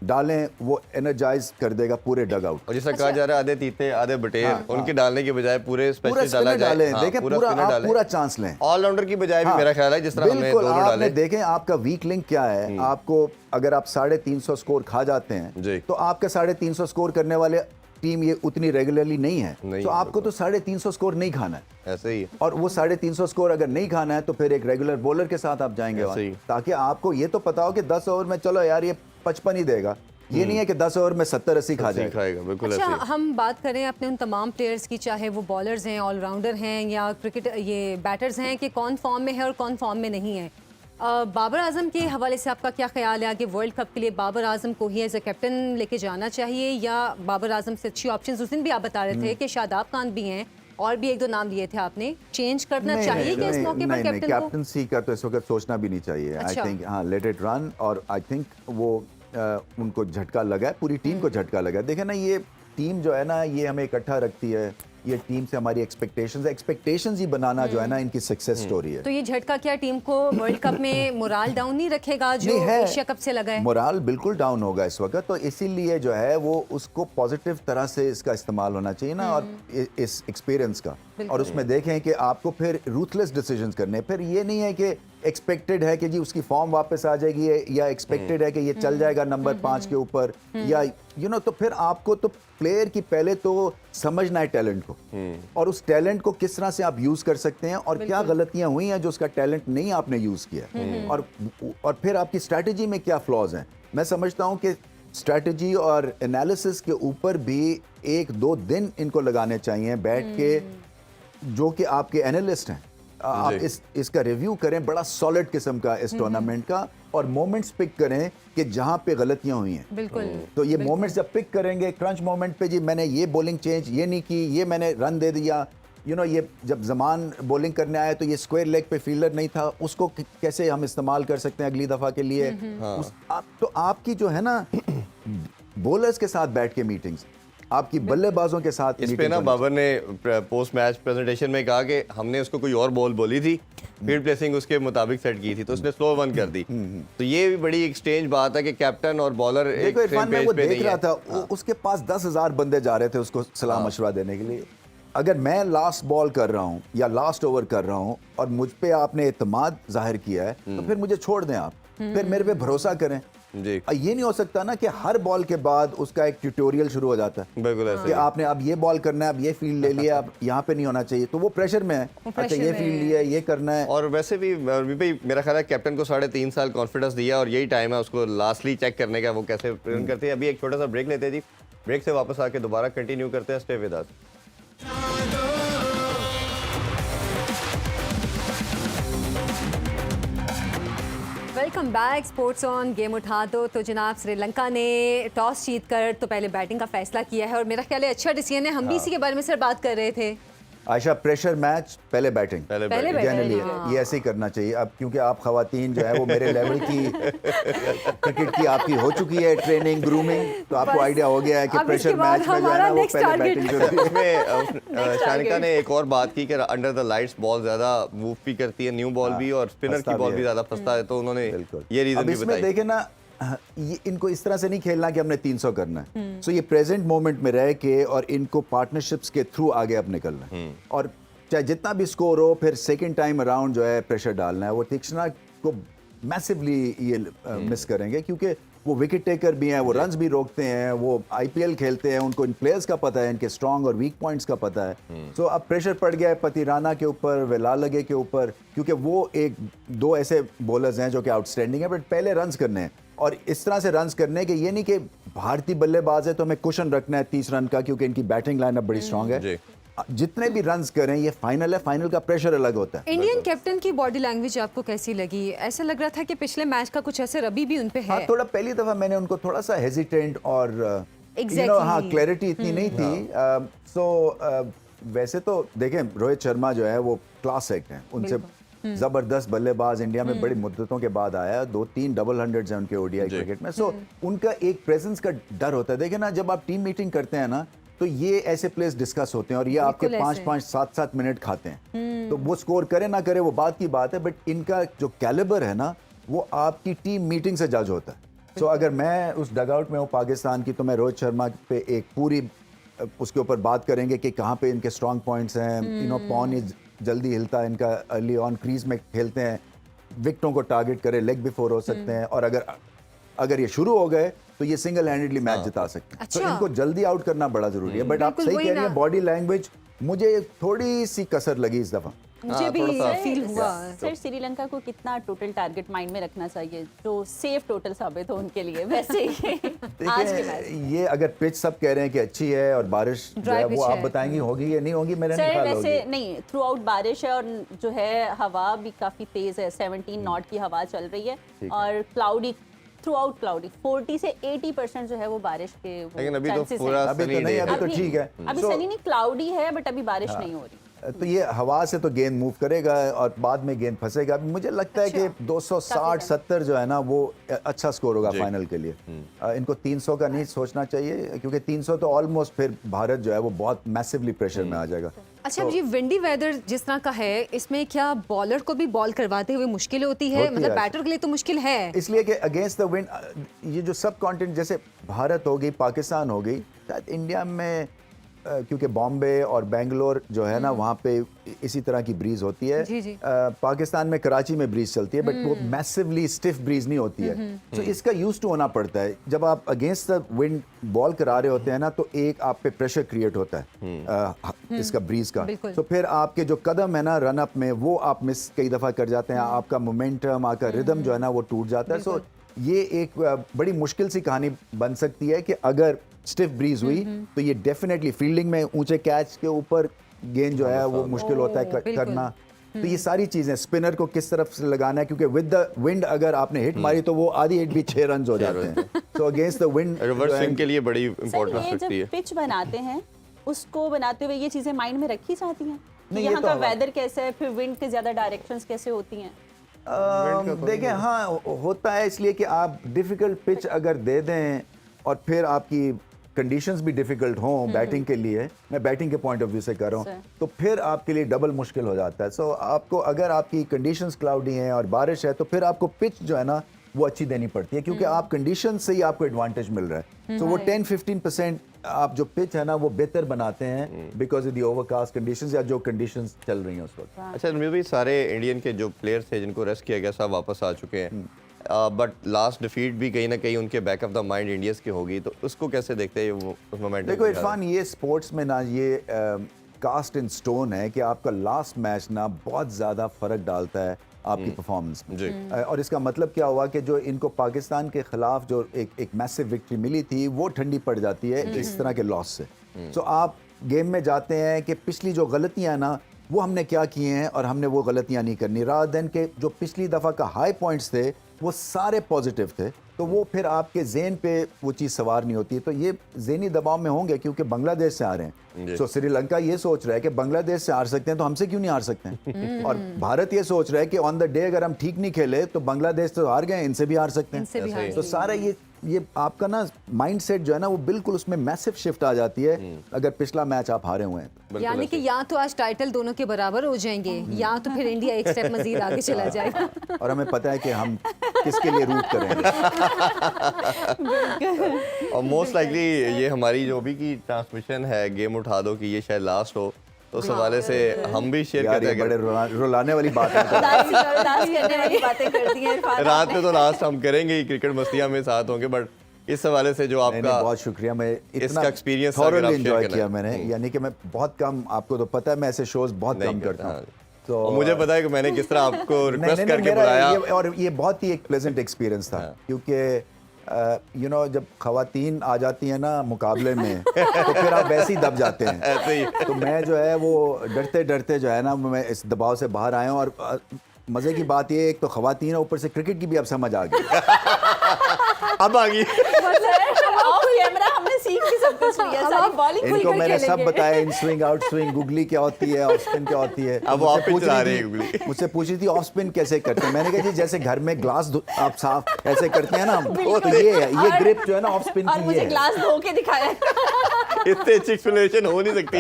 डालें, वो एनर्जाइज कर देगा पूरे डग आउट। और जैसा कहा जा रहा है आधे तीते आधे बटेर, उनके डालने के बजाय पूरे स्पेशलिस्ट डाला जाए। देखें पूरा चांस लें, ऑलराउंडर की बजाय भी मेरा ख्याल है जिस तरह हमने दो डाले। देखें आपका वीक लिंक क्या है। आपको अगर आप 350 स्कोर खा जाते हैं तो आपका 350 स्कोर करने वाले टीम ये उतनी रेगुलरली नहीं है, तो आपको तो 350 स्कोर नहीं खाना है, ऐसे ही। और वो 350 स्कोर अगर नहीं खाना है तो फिर एक रेगुलर बॉलर के साथ आप जाएंगे, ताकि आपको ये तो पता हो कि 10 ओवर में चलो यार ये 55 ही देगा, ये नहीं है कि 10 ओवर में 70-80 खा जाएगा। बिल्कुल। अच्छा, हम बात करें अपने उन तमाम प्लेयर्स की, चाहे वो बॉलर्स हैं, ऑलराउंडर हैं, या क्रिकेट ये बैटर्स हैं, कि कौन फॉर्म में है और कौन फॉर्म में नहीं है। बाबर आजम के हवाले से आपका क्या ख्याल है कि वर्ल्ड कप के लिए बाबर आजम को ही एज ए कैप्टन लेके जाना चाहिए, या बाबर आजम से अच्छी ऑप्शंस, उस दिन भी आप बता रहे थे कि शादाब खान भी हैं और भी एक दो नाम लिए थे आपने, चेंज करना चाहिए कि इस मौके पर कैप्टन को? कैप्टनसी का तो इस वक्त सोचना भी नहीं चाहिए। आई थिंक हाँ, लेट इट रन। और आई थिंक वो उनको झटका लगा है, पूरी टीम को झटका लगा है। देखें ना, ये टीम जो है ना, ये हमें इकट्ठा रखती है, ये टीम से हमारी एक्सपेक्टेशंस ही बनाना जो है ना, इनकी सक्सेस स्टोरी है। तो ये झटका क्या टीम को वर्ल्ड कप में मोराल डाउन नहीं रखेगा जो एशिया कप से लगा है? मोराल बिल्कुल डाउन होगा इस वक्त, तो इसीलिए जो है वो उसको पॉजिटिव तरह से इसका इस्तेमाल होना चाहिए ना, और इस एक्सपीरियंस का, और उसमें देखें कि आपको फिर रूथलेस डिसीजंस करने, फिर ये नहीं है कि एक्सपेक्टेड है कि जी उसकी फॉर्म वापस आ जाएगी, या एक्सपेक्टेड है कि ये चल जाएगा नंबर 5 के ऊपर, या तो फिर आपको तो प्लेयर की पहले तो समझना है टैलेंट को, और उस टैलेंट को किस तरह से आप यूज कर सकते हैं, और क्या गलतियां हुई हैं जो उसका टैलेंट नहीं आपने यूज किया, और फिर आपकी स्ट्रैटेजी में क्या फ्लॉज हैं। मैं समझता हूं कि स्ट्रैटेजी और एनालिसिस के ऊपर भी 1-2 दिन इनको लगाने चाहिए बैठ के, जो कि आपके एनालिस्ट हैं, आप इसका रिव्यू करें बड़ा सॉलिड किस्म का इस टूर्नामेंट का, और मोमेंट्स पिक करें कि जहां पे गलतियां हुई हैं। बिल्कुल। तो ये मोमेंट्स जब पिक करेंगे, क्रंच मोमेंट पे, जी मैंने ये बॉलिंग चेंज ये नहीं की, ये मैंने रन दे दिया, ये जब जमान बॉलिंग करने आया तो ये स्क्वायर लेग पे फील्डर नहीं था, उसको कैसे हम इस्तेमाल कर सकते हैं अगली दफा के लिए। तो आपकी जो है ना बॉलर्स के साथ बैठ के मीटिंग्स, आपकी बल्लेबाजों के साथ। इस पे ना बाबर ने पोस्ट मैच प्रेजेंटेशन में कहा कि हमने उसको कोई और बॉल बोली थी, फील्ड प्लेसिंग उसके मुताबिक सेट की थी, तो उसने स्लो वन कर दी। तो ये भी बड़ी एक्सचेंज बात है कि कैप्टन और बॉलर एक सेम पेज पे नहीं है। था उसके पास 10,000 बंदे जा रहे थे उसको सलाह मशवरा देने के लिए। अगर मैं लास्ट बॉल कर रहा हूँ या लास्ट ओवर कर रहा हूँ और मुझ पे आपने एतमाद जाहिर किया है, तो फिर मुझे छोड़ दें, आप फिर मेरे पे भरोसा करें जी। ये नहीं हो सकता ना कि हर बॉल के बाद उसका एक ट्यूटोरियल शुरू हो जाता है, बिल्कुल ऐसे कि आपने अब ये बॉल करना है, अब ये फील्ड ले लिया, अब यहाँ पे नहीं होना चाहिए, तो वो प्रेशर में है, अच्छा ये फील्ड लिया, ये करना है। और वैसे भी मेरा ख्याल है कैप्टन को 3.5 साल कॉन्फिडेंस दिया, और यही टाइम है उसको लास्टली चेक करने का वो कैसे प्रेजेंट करते हैं। अभी एक छोटा सा ब्रेक लेते हैं जी, ब्रेक से वापस आके दोबारा कंटिन्यू करते हैं। Stay with us. Welcome back, sports on. Game उठा दो। तो जनाब श्रीलंका ने टॉस जीतकर तो पहले बैटिंग का फैसला किया है, और मेरा ख्याल है अच्छा डिसीजन है। हम भी इसी के बारे में सर बात कर रहे थे। आयशा, प्रेशर मैच पहले बैटिंग जनरली हाँ। ये ऐसे ही करना चाहिए। अब क्योंकि आप खवातीन जो है वो मेरे लेवल की क्रिकेट की आपकी हो चुकी है ट्रेनिंग, ग्रूमिंग, तो आपको आइडिया हो गया है कि प्रेशर मैच में जो है ना वो पहले बैटिंग जरूरी है। इसमें शानिका ने एक और बात की कि अंडर द लाइट्स बॉल ज्यादा मूव भी करती है, न्यू बॉल भी, और स्पिनर की बॉल भी ज्यादा फंसता है, तो उन्होंने ये रीजन भी बताई। देखे ना, ये इनको इस तरह से नहीं खेलना कि हमने 300 करना है, सो ये प्रेजेंट मोमेंट में रह के और इनको पार्टनरशिप्स के थ्रू आगे अब निकलना है, और चाहे जितना भी स्कोर हो, फिर सेकंड टाइम अराउंड जो है प्रेशर डालना है। वो तीक्ष्णा को मैसिवली ये मिस करेंगे, क्योंकि वो विकेट टेकर भी हैं, वो रन्स भी रोकते हैं, वो आईपीएल खेलते हैं, उनको इन प्लेयर्स का पता है, इनके स्ट्रॉन्ग और वीक पॉइंट्स का पता है। सो अब प्रेशर पड़ गया है पतिराना के ऊपर, वेलालगे के ऊपर, क्योंकि वो 1-2 ऐसे बॉलर्स हैं जो कि आउटस्टैंडिंग है, बट पहले रन्स करने हैं, और इस तरह से रन्स करने के, ये नहीं कि भारतीय बल्लेबाज है तो हमें कुशन रखना है 30 रन का, क्योंकि इनकी बैटिंग लाइनअप बड़ी स्ट्रांग है। जितने भी रन्स करें, ये फाइनल है, फाइनल का प्रेशर अलग होता है। इंडियन कैप्टन की बॉडी लैंग्वेज आपको कैसी लगी? ऐसा लग रहा था कि पिछले मैच का कुछ असर अभी भी उन पे है। हाँ, थोड़ा पहली दफा मैंने उनको थोड़ा सा हेजिटेंट और हाँ, क्लैरिटी इतनी नहीं थी। वैसे तो देखें, रोहित शर्मा जो है वो क्लास एक्ट है, उनसे जबरदस्त बल्लेबाज इंडिया में बड़ी मुद्दतों के बाद आया, 2-3 डबल हंड्रेड्स हैं उनके ओडीआई क्रिकेट में। सो उनका एक प्रेजेंस का डर होता है। देखें ना, जब आप टीम मीटिंग करते हैं ना, तो ये ऐसे प्लेयर्स डिस्कस होते हैं, और ये आपके 5-5, 7-7 मिनट खाते हैं, तो वो स्कोर करे ना करे वो बात की बात है, बट इनका जो कैलिबर है ना, वो आपकी टीम मीटिंग से जज होता है। सो अगर मैं उस डगआउट में हूँ पाकिस्तान की, तो मैं रोहित शर्मा पे एक पूरी उसके ऊपर बात करेंगे कि कहाँ पे इनके स्ट्रॉन्ग पॉइंट्स हैं। पॉन जल्दी हिलता है इनका, अर्ली ऑन क्रीज में खेलते हैं, विकेटों को टारगेट करे, लेग बिफोर हो सकते हैं, और अगर ये शुरू हो गए तो ये सिंगल हैंडेडली मैच जिता सकते हैं। तो इनको जल्दी आउट करना बड़ा जरूरी है। बट आप सही कह रही हैं, बॉडी लैंग्वेज मुझे थोड़ी सी कसर लगी इस दफा, मुझे भी फील हुआ। सर, श्रीलंका को कितना टोटल टारगेट माइंड में रखना चाहिए जो सेफ टोटल साबित हो उनके लिए? वैसे आज के मैच ये अगर पिच सब कह रहे हैं कि अच्छी है और बारिश जो है वो आप बताएंगी होगी या नहीं होगी, मेरे नहीं ख्याल होगी। वैसे नहीं, थ्रू आउट बारिश है, और जो है हवा भी काफी तेज है, 17 नॉट की हवा चल रही है, और क्लाउडी, थ्रू आउट क्लाउडी, 40 से 80% जो है वो बारिश के लेकिन अभी तो chances पूरा हैं। अभी तो नहीं, अभी तो ठीक है। अभी सनी नहीं, क्लाउडी है, बट अभी बारिश नहीं हो रही। तो ये हवा से तो गेंद मूव करेगा और बाद में गेंद फंसेगा। मुझे लगता है कि 260-70 जो है ना वो अच्छा स्कोर होगा फाइनल के लिए। इनको 300 का नहीं सोचना चाहिए, क्योंकि 300 तो ऑलमोस्ट फिर भारत जो है वो बहुत मैसिवली प्रेशर में आ जाएगा। अच्छा, ये विंडी वेदर जिस तरह का है, इसमें क्या बॉलर को भी बॉल करवाते हुए मुश्किल होती है? मतलब बैटर के लिए तो मुश्किल है, इसलिए कि अगेंस्ट द विंड ये जो सब कॉन्टिनेंट जैसे भारत हो गई, पाकिस्तान हो गई, शायद इंडिया में क्योंकि बॉम्बे और बेंगलोर जो है ना वहाँ पे इसी तरह की ब्रीज होती है। जी, जी। पाकिस्तान में कराची में ब्रीज चलती है, बट वो मैसिवली स्टिफ ब्रीज नहीं होती है। तो इसका यूज टू होना पड़ता है। जब आप अगेंस्ट द विंड बॉल करा रहे होते हैं ना, तो एक आप पे प्रेशर क्रिएट होता है इसका ब्रीज का। तो फिर आपके जो कदम है ना रन अप में, वो आप मिस कई दफ़ा कर जाते हैं। आपका मोमेंटम, आपका रिदम जो है ना वो टूट जाता है। सो ये एक बड़ी मुश्किल सी कहानी बन सकती है कि अगर स्टिफ ब्रीज हुई तो ये डेफिनेटली फील्डिंग में ऊंचे कैच के ऊपर गेंद जो है वो मुश्किल होता है करना। तो ये सारी चीजें स्पिनर को किस तरफ से लगाना है, क्योंकि विद द विंड अगर आपने हिट मारी तो वो आधी हिट भी 6 रन हो जाते हैं। तो against the wind reverse swing के लिए बड़ी इंपॉर्टेंट हो सकती है। पिच बनाते हैं उसको बनाते हुए ये चीजें माइंड में रखी जाती हैं? नहीं, यहाँ तो का वेदर कैसा है, फिर विंड के ज्यादा डायरेक्शंस कैसे होती हैं? देखें, हाँ होता है, इसलिए कि आप डिफिकल्ट पिच अगर दे दें और फिर आपकी कंडीशंस भी डिफिकल्ट हों बैटिंग के लिए, मैं बैटिंग के पॉइंट ऑफ व्यू से कर रहा हूँ, तो फिर आपके लिए डबल मुश्किल हो जाता है। सो आपको अगर आपकी कंडीशंस क्लाउडी हैं और बारिश है तो फिर आपको पिच जो है ना वो अच्छी देनी पड़ती है, क्योंकि आप कंडीशन से ही आपको एडवांटेज मिल रहा है। तो वो 10-15% आप जो पिच है ना वो बेहतर बनाते हैं because of the overcast conditions या जो कंडीशंस चल रही हैं उस वक्त। अच्छा रणवीर भाई, सारे इंडियन के जो प्लेयर्स थे जिनको रेस्ट किया गया सब वापस आ चुके हैं, बट लास्ट डिफीट भी कहीं ना कहीं उनके back of the mind Indians की होगी, तो उसको कैसे देखते हैं वो उस मोमेंट? देखो इरफान, ये स्पोर्ट्स में ना ये कास्ट इन स्टोन है कि आपका लास्ट मैच ना बहुत ज़्यादा फ़र्क डालता है आपकी परफॉर्मेंस में। और इसका मतलब क्या हुआ कि जो इनको पाकिस्तान के खिलाफ जो एक मैसिव विक्ट्री मिली थी वो ठंडी पड़ जाती है इस तरह के लॉस से। तो आप गेम में जाते हैं कि पिछली जो गलतियां ना वो हमने क्या किए हैं और हमने वो गलतियां नहीं करनी, रादर देन के जो पिछली दफ़ा का हाई पॉइंट्स थे वो सारे पॉजिटिव थे, तो वो फिर आपके ज़हन पे वो चीज़ सवार नहीं होती। तो ये ज़हनी दबाव में होंगे क्योंकि बांग्लादेश से आ रहे हैं। तो श्रीलंका ये सोच रहा है कि बांग्लादेश से हार सकते हैं तो हमसे क्यों नहीं हार सकते हैं, और भारत ये सोच रहा है कि ऑन द डे अगर हम ठीक नहीं खेले तो बांग्लादेश तो हार गए, इनसे भी हार सकते हैं। तो सारा ये आपका ना माइंडसेट जो है ना वो बिल्कुल उसमें मैसिव शिफ्ट आ जाती है अगर पिछला मैच आप हारे हुए हैं। यानी कि या तो आज टाइटल दोनों के बराबर हो जाएंगे या तो फिर इंडिया एक स्टेप मजीद आगे चला जाएगा। और हमें पता है कि हम किसके लिए रूट करेंगे। और मोस्ट लाइकली ये हमारी जो भी की ट्रांसमिशन है गेम उठा दो कि ये शायद लास्ट हो, तो उस हवाले से हम भी शेयर करते हैं। बड़े रुलाने वाली बात है। रात में तो लास्ट हम करेंगे ही, क्रिकेट मस्तियां में साथ होंगे, बट इस हवाले से जो आपका बहुत शुक्रिया, मैं इसका एक्सपीरियंस थॉरली एंजॉय किया मैंने। यानी कि मैं बहुत कम, आपको तो पता है मैं ऐसे शोज बहुत कम करता हूँ, तो मुझे पता है कि मैंने किस तरह आपको रिक्वेस्ट करके बुलाया, और ये बहुत ही एक प्लेजेंट एक्सपीरियंस था, क्योंकि यू नो जब खवातीन आ जाती है ना मुकाबले में तो फिर आप वैसे ही दब जाते हैं। ऐसे ही। तो मैं जो है वो डरते डरते जो है ना मैं इस दबाव से बाहर आया हूँ। और मजे की बात ये, एक तो खवातीन है, ऊपर से क्रिकेट की भी अब समझ आ गई। अब आ गई। हमने सीख भी सब कुछ लिया, सारी बॉलिंग इनको मैंने सब बताया, in swing out swing, googly क्या होती है, ऑफ स्पिन क्या होती है। अब आप पिच चला रहे हैं गुगली। मुझसे पूछी थी ऑफ स्पिन कैसे करते हैं, मैंने कहा जी जैसे घर में ग्लास आप साफ ऐसे करते हैं ना हम, तो ये ग्रिप जो है ना ऑफ स्पिन की, मुझे ग्लास धो के दिखाया। इतनी अच्छी एक्सप्लेनेशन हो नहीं सकती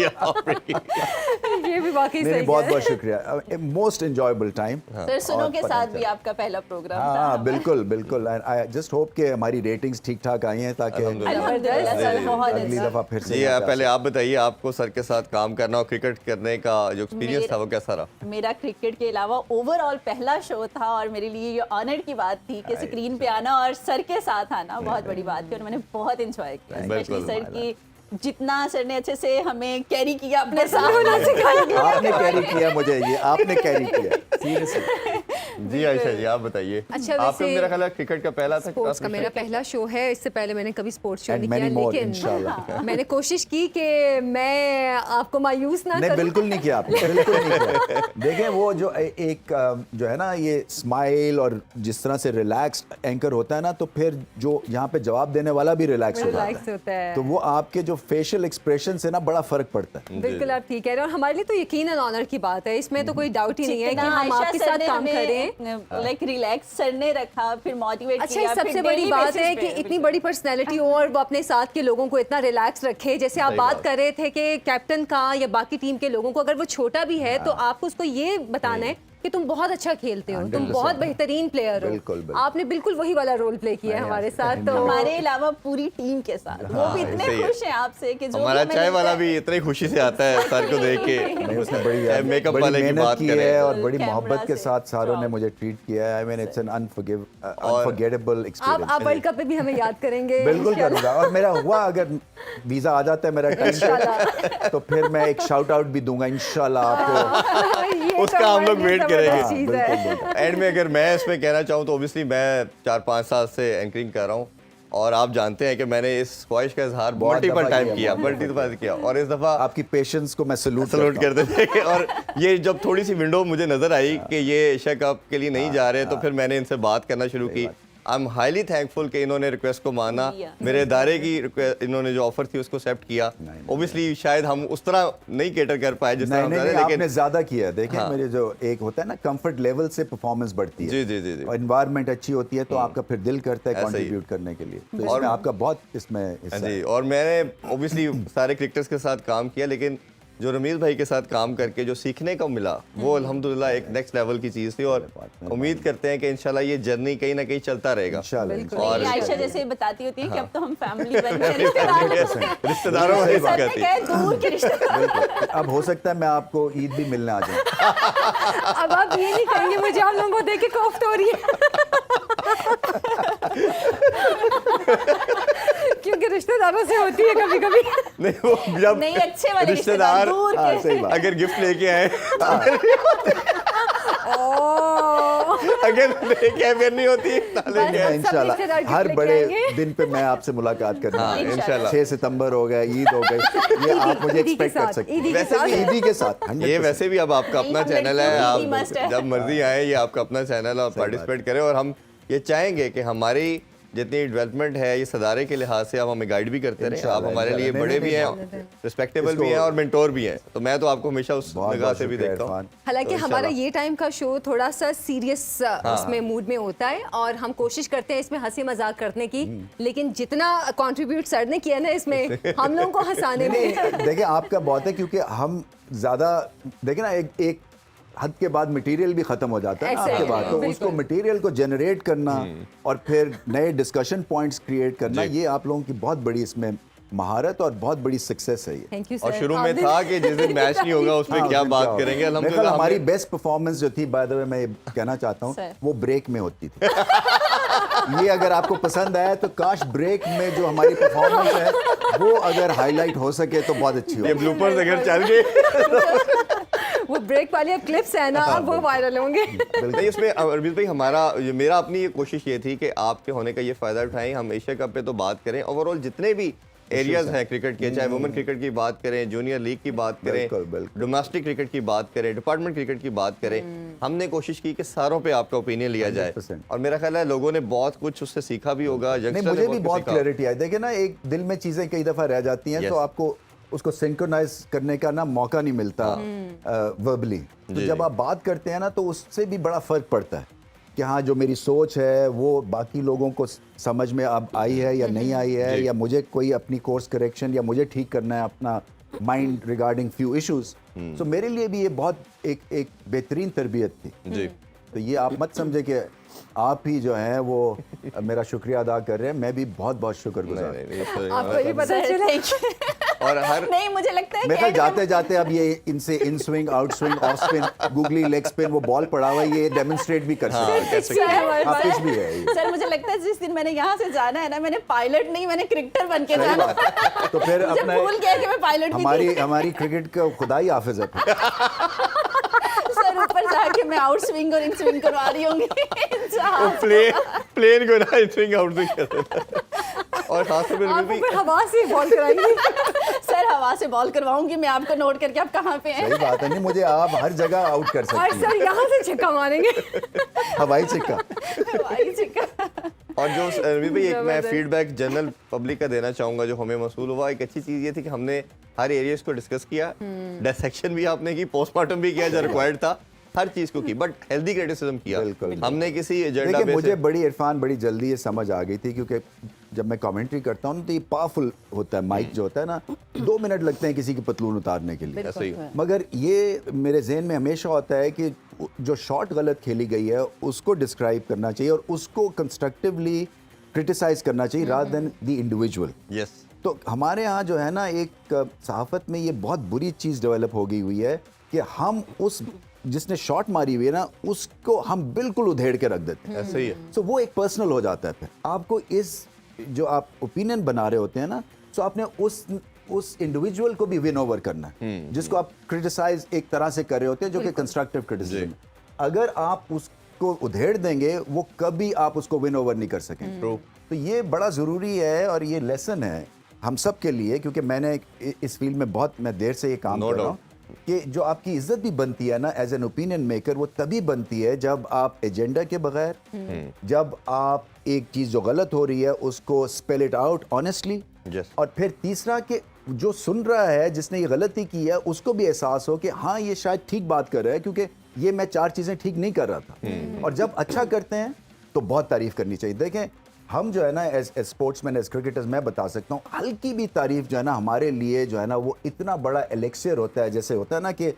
ये भी वाकई सही है। बहुत बहुत शुक्रिया, मोस्ट एंजॉयबल टाइम। सर सुनो के साथ भी आपका पहला प्रोग्राम था। हाँ बिल्कुल बिल्कुल, आई जस्ट होप कि हमारी रेटिंग्स ठीक ठाक आई हैं ताकि अगली दफा फिर से। जी पहले आप बताइए, आपको सर के साथ काम करना और क्रिकेट करने का जो एक्सपीरियंस था वो कैसा रहा? मेरा क्रिकेट के अलावा ओवरऑल पहला शो था और मेरे लिए ये ऑनर की बात थी कि स्क्रीन पे आना और सर के साथ आना बहुत बड़ी बात थी और मैंने बहुत एंजॉय किया। स्पेशली सर की जितना सर ने अच्छे से हमें कैरी किया, अपने साथ होना सिखाया। आपने कैरी किया मुझे, ये आपने कैरी किया सीरियसली। जी आयशा जी, आप बताइए। अच्छा, आपका वैसे मेरा ख्याल है क्रिकेट का पहला था स्पोर्ट्स का मेरा पहला शो है, इससे पहले मैंने कभी स्पोर्ट्स शो And नहीं many किया, more, लेकिन इंशाल्लाह। मैंने कोशिश की कि मैं आपको मायूस ना नहीं, करूं। बिल्कुल नहीं किया आपने, बिल्कुल नहीं किया। देखें वो जो एक जो है ना ये स्माइल और जिस तरह से रिलैक्स एंकर होता है ना, तो फिर जो यहाँ पे जवाब देने वाला भी रिलैक्स रिलैक्स होता है। तो वो आपके जो फेशियल एक्सप्रेशन से ना बड़ा फर्क पड़ता है। बिल्कुल आप ठीक कह रहे हैं, और हमारे लिए तो यकीनन ऑनर की बात है, इसमें तो कोई डाउट ही नहीं है कि हम आपके साथ काम करें। लाइक रिलैक्स सर ने रखा, फिर मोटिवेट अच्छा, किया। ये सबसे बड़ी बात है कि इतनी बड़ी पर्सनैलिटी हो और वो अपने साथ के लोगों को इतना रिलैक्स रखे। जैसे आप बात कर रहे थे कि कैप्टन का या बाकी टीम के लोगों को अगर वो छोटा भी है तो आपको उसको ये बताना है कि तुम बहुत अच्छा खेलते हो, तुम 100% बहुत बेहतरीन प्लेयर हो। बिल्कुल। आपने बिल्कुल वही वाला रोल प्ले किया है हमारे साथ। तो हमारे अलावा पूरी टीम के साथ वो भी इतने सही है। खुश हैं आपसे कि जो हमारा भी हमें चाय मिलता वाला है- भी इतनी खुशी से आता है सर को देख के। नहीं, उसने बड़ी चाहे मेकअप बड़ी वाले की मेहनत बात की करें। है और बड़ी कैमरा मोहब्बत के से साथ सारों ने proud। मुझे ट्रीट किया है। I mean it's an unforgettable आप एक्सपीरियंस। वर्ल्ड कप पे भी हमें याद करेंगे। बिल्कुल करूंगा, और मेरा हुआ अगर वीजा आ जाता है मेरा टाइम पे तो फिर मैं एक शाउट आउट भी दूंगा इंशाल्लाह आपको। उसका हम लोग वेट करेंगे। बिल्कुल। एंड में अगर मैं इसमें कहना चाहूँ तो ऑब्वियसली मैं 4-5 साल से एंकरिंग कर रहा हूँ, और आप जानते हैं कि मैंने इस ख्वाहिश का इजहार बहुत मल्टीपल दफा टाइम किया, किया, बहुत मल्टीपल किया, और इस दफ़ा आपकी पेशेंस को मैं सलूट सलूट करते थे। और ये जब थोड़ी सी विंडो मुझे नजर आई कि ये एशिया कप के लिए नहीं जा रहे, तो फिर मैंने इनसे बात करना शुरू की। आई एम हाईली थैंकफुल कि इन्होंने रिक्वेस्ट को माना, मेरे इदारे की इन्होंने जो ऑफर थी उसको एक्सेप्ट किया। ऑब्वियसली शायद हम उस तरह नहीं केटर कर पाए जिस तरह नहीं हम नहीं, चाहते, नहीं लेकिन आपने ज्यादा किया है। देखें हाँ। मेरे जो एक होता है ना कंफर्ट लेवल से परफॉर्मेंस बढ़ती है। जी जी जी जी। और एनवायरनमेंट अच्छी होती है तो आपका फिर दिल करता है ऐसा ही। कंट्रीब्यूट करने के लिए। तो और- इसमें आपका बहुत इसमें हिस्सा जी, है। और मैंने ऑब्वियसली सारे क्रिकेटर्स के साथ काम किया, लेकिन जो रमीज भाई के साथ काम करके जो सीखने को मिला वो अल्हम्दुलिल्लाह एक नेक्स्ट लेवल की चीज़ थी, और उम्मीद करते हैं कि इंशाल्लाह ये जर्नी कहीं ना कहीं चलता रहेगा। इंशाल्लाह बिल्कुल। और- नहीं, आयशा जैसे बताती होती है कि अब तो हम फैमिली बन गए, रिश्तेदार रिश्तेदारों वाली सर ने बात कहा दूर के रिश्तेदार। बिल्कुल। अब हो सकता है मैं आपको ईद भी मिलने आ जाऊं। अब आप ये नहीं कहेंगे मुझे आप लोगों को देख के कोफ्त हो रही है। क्योंकि रिश्तेदारों से होती है कभी कभी। नहीं, वो जब नहीं, अच्छे वाले रिश्तेदार दूर हाँ, के। सही बात। अगर गिफ्ट लेके आए ओह, अगर लेके आए फिर नहीं होती, ना लेके आए। सब इंशाल्लाह रिश्तेदार गिफ्ट हर लेके बड़े आएंगे। दिन पे मैं आपसे मुलाकात करना हाँ, इंशाल्लाह। 6 सितंबर हो गया, ईद हो गई, ये आप मुझे ईदी के एक्सपेक्ट कर साथ, सकते ईदी हैं। के वैसे साथ। भी ईदी के साथ 100%। ये वैसे भी अब आपका नहीं, अपना हम चैनल है, लड़कियों आप की must है। जब मर्जी आए, ये आपका अपना चैनल है, आप पार्टिसिपेट करें, और हम ये चाहेंगे कि हमारी जितनी डेवलपमेंट है ये सदारे के लिहाज से आप हमें गाइड भी करते रहे। आप इंशाल्लाह, हमारे लिए इंशाल्लाह। बड़े नहीं, भी नहीं, हैं, रिस्पेक्टेबल भी इसको- हैं और मेंटोर भी हैं, तो मैं तो आपको हमेशा उस बहुत निगाह बहुत से भी शुक्रिया देखता हूँ। इरफान। हालांकि तो हमारा इंशाल्लाह। ये टाइम का शो थोड़ा सा सीरियस उसमें मूड में होता है, और हम कोशिश करते हैं इसमें हंसी मजाक करने की, लेकिन जितना कंट्रीब्यूट सर ने किया ना इसमें हम लोगों को हंसाने में। नहीं, देखिए आपका बहुत है क्योंकि हम ज्यादा देखें ना एक हद के बाद मटेरियल भी खत्म हो जाता है ना Exactly, आपके बाद, तो बिल्कुल। उसको मटेरियल को जनरेट करना और फिर नए डिस्कशन पॉइंट्स क्रिएट करना, जी। ये आप लोगों की बहुत बड़ी इसमें महारत और बहुत बड़ी सक्सेस है ये। थैंक यू और सर। शुरू में था कि जिस दिन मैच नहीं होगा उसमें हाँ, क्या उसमें बात होगा। करेंगे, मेरे ख्याल अल्हम्दुलिल्लाह हमारी हमने- बेस्ट परफॉर्मेंस जो थी, बाय द वे मैं ये कहना चाहता हूँ, सर। वो ब्रेक में होती थी। ये अगर आपको पसंद आया तो काश ब्रेक में जो हमारी परफॉर्मेंस है वो अगर हाईलाइट हो सके तो बहुत अच्छी ये हो। ब्लूपर्स अगर चल गए वो ब्रेक वाली अब क्लिप्स है ना, अब वो वायरल होंगे। नहीं, इसमें अरविंद भाई मेरा अपनी ये कोशिश ये थी कि आपके होने का ये फ़ायदा उठाएं, हम एशिया कप पे तो बात करें, ओवरऑल जितने भी एरियाज हैं क्रिकेट के, चाहे वुमेन क्रिकेट की बात करें, जूनियर लीग की बात करें, बिल्कुल, बिल्कुल। डोमेस्टिक क्रिकेट की बात करें, डिपार्टमेंट क्रिकेट की बात करें, हमने कोशिश की कि सारों पे आपका ओपिनियन लिया जाए, 100%। और मेरा ख्याल है लोगों ने बहुत कुछ उससे सीखा भी होगा। नहीं, youngster ने मुझे भी कुछ बहुत सीखा। क्लैरिटी आई। देखिए ना, एक दिल में चीजें कई दफा रह जाती हैं Yes. तो आपको उसको सिंक्रोनाइज करने का ना मौका नहीं मिलता वर्बली। तो जी, जब जी। आप बात करते हैं ना तो उससे भी बड़ा फर्क पड़ता है कि हाँ, जो मेरी सोच है वो बाकी लोगों को समझ में अब आई है या नहीं आई है, जी। या मुझे कोई अपनी कोर्स करेक्शन या मुझे ठीक करना है अपना माइंड रिगार्डिंग फ्यू इश्यूज। सो मेरे लिए भी ये बहुत एक बेहतरीन तरबियत थी। जी, तो ये आप मत समझे कि आप ही जो हैं वो मेरा शुक्रिया अदा कर रहे हैं, मैं भी बहुत बहुत शुक्रगुजार हूं। नहीं, नहीं, आपको भी पता चला है और हर नहीं, मुझे लगता है मेरे ख्याल कि जाते जाते अब ये इनसे in swing, out swing, off spin, googly leg spin, वो बॉल पड़ा हुआ है, ये डेमोन्स्ट्रेट भी कर सकते हैं। कह सकते हैं। हमारे आप पास। कुछ भी है ये। सर, मुझे लगता है जिस दिन मैंने यहाँ से जाना है ना, मैंने पायलट नहीं, मैंने क्रिकेटर बन के सही जाना। बात है। तो फिर मुझे अपने भूल गया कि मैं पायलट भी थी। हमारी क्रिकेट का खुदा ही हाफिज है फिर। सर, और ऊपर जाके मैं आउट स्विंग और इन स्विंग करवा रही होंगी प्लेन को ना स्विंग आउट भी कर और खास तौर आप पे फिर हवा से बॉल कराएंगे। सर हवा से बॉल करवाऊंगी मैं आपको, नोट करके आप कहाँ पे हैं। सही बात है, नहीं मुझे आप हर जगह आउट कर और सकती सर यहाँ से छक्का मारेंगे। हैं, हवाई छिक्का। हवाई छिक्का। और जो रवि भाई एक मैं जबरदस्त। फीडबैक जनरल पब्लिक का देना चाहूंगा जो हमें मसूल हुआ, एक अच्छी चीज़ ये थी कि हमने हर एरियाज को डिस्कस किया, डिसेक्शन भी आपने की, पोस्टमार्टम भी किया जो रिक्वायर्ड था, हर चीज़ को की, बट हेल्दी क्रिटिसिज्म किया। बिल्कुल। हमने किसी एजेंडा देखिए मुझे पे इरफान बड़ी जल्दी ये समझ आ गई थी, क्योंकि जब मैं कमेंट्री करता हूँ तो ये पावरफुल होता है, माइक जो होता है ना, 2 मिनट लगते हैं किसी की पतलून उतारने के लिए। ऐसा ही मगर ये मेरे जहन में हमेशा होता है कि जो शॉट गलत खेली गई है उसको डिस्क्राइब करना चाहिए और उसको कंस्ट्रक्टिवली क्रिटिसाइज करना चाहिए rather than the individual. Yes तो हमारे यहाँ जो है ना एक सहाफ़त में ये बहुत बुरी चीज़ डेवलप हो गई हुई है कि हम उस जिसने शॉट मारी हुई है ना उसको हम बिल्कुल उधेड़ के रख देते हैं। ऐसा ही है। सो वो एक पर्सनल हो जाता है। फिर आपको इस जो आप ओपिनियन बना रहे होते हैं ना, सो आपने उस इंडिविजुअल को भी विन ओवर करना है जिसको आप क्रिटिसाइज एक तरह से कर रहे होते हैं, जो कि कंस्ट्रक्टिव क्रिटिसिज्म। अगर आप उसको उधेड़ देंगे वो कभी आप उसको विन ओवर नहीं कर सकेंगे। तो ये बड़ा ज़रूरी है और ये लेसन है हम सब के लिए, क्योंकि मैंने इस फील्ड में मैं देर से ये काम कर रहा हूँ कि जो आपकी इज्जत भी बनती है ना एज एन ओपिनियन मेकर, वो तभी बनती है जब आप एजेंडा के बगैर, जब आप एक चीज़ जो गलत हो रही है उसको स्पेल इट आउट ऑनेस्टली, और फिर तीसरा कि जो सुन रहा है जिसने ये गलती की है उसको भी एहसास हो कि हाँ ये शायद ठीक बात कर रहा है, क्योंकि ये मैं 4 चीज़ें ठीक नहीं कर रहा था। और जब अच्छा करते हैं तो बहुत तारीफ करनी चाहिए। देखें हम जो है ना एज स्पोर्ट्समैन, एज क्रिकेटर्स, मैं बता सकता हूँ हल्की भी तारीफ जो है ना हमारे लिए जो है ना वो इतना बड़ा एलेक्सियर होता है, जैसे होता है ना कि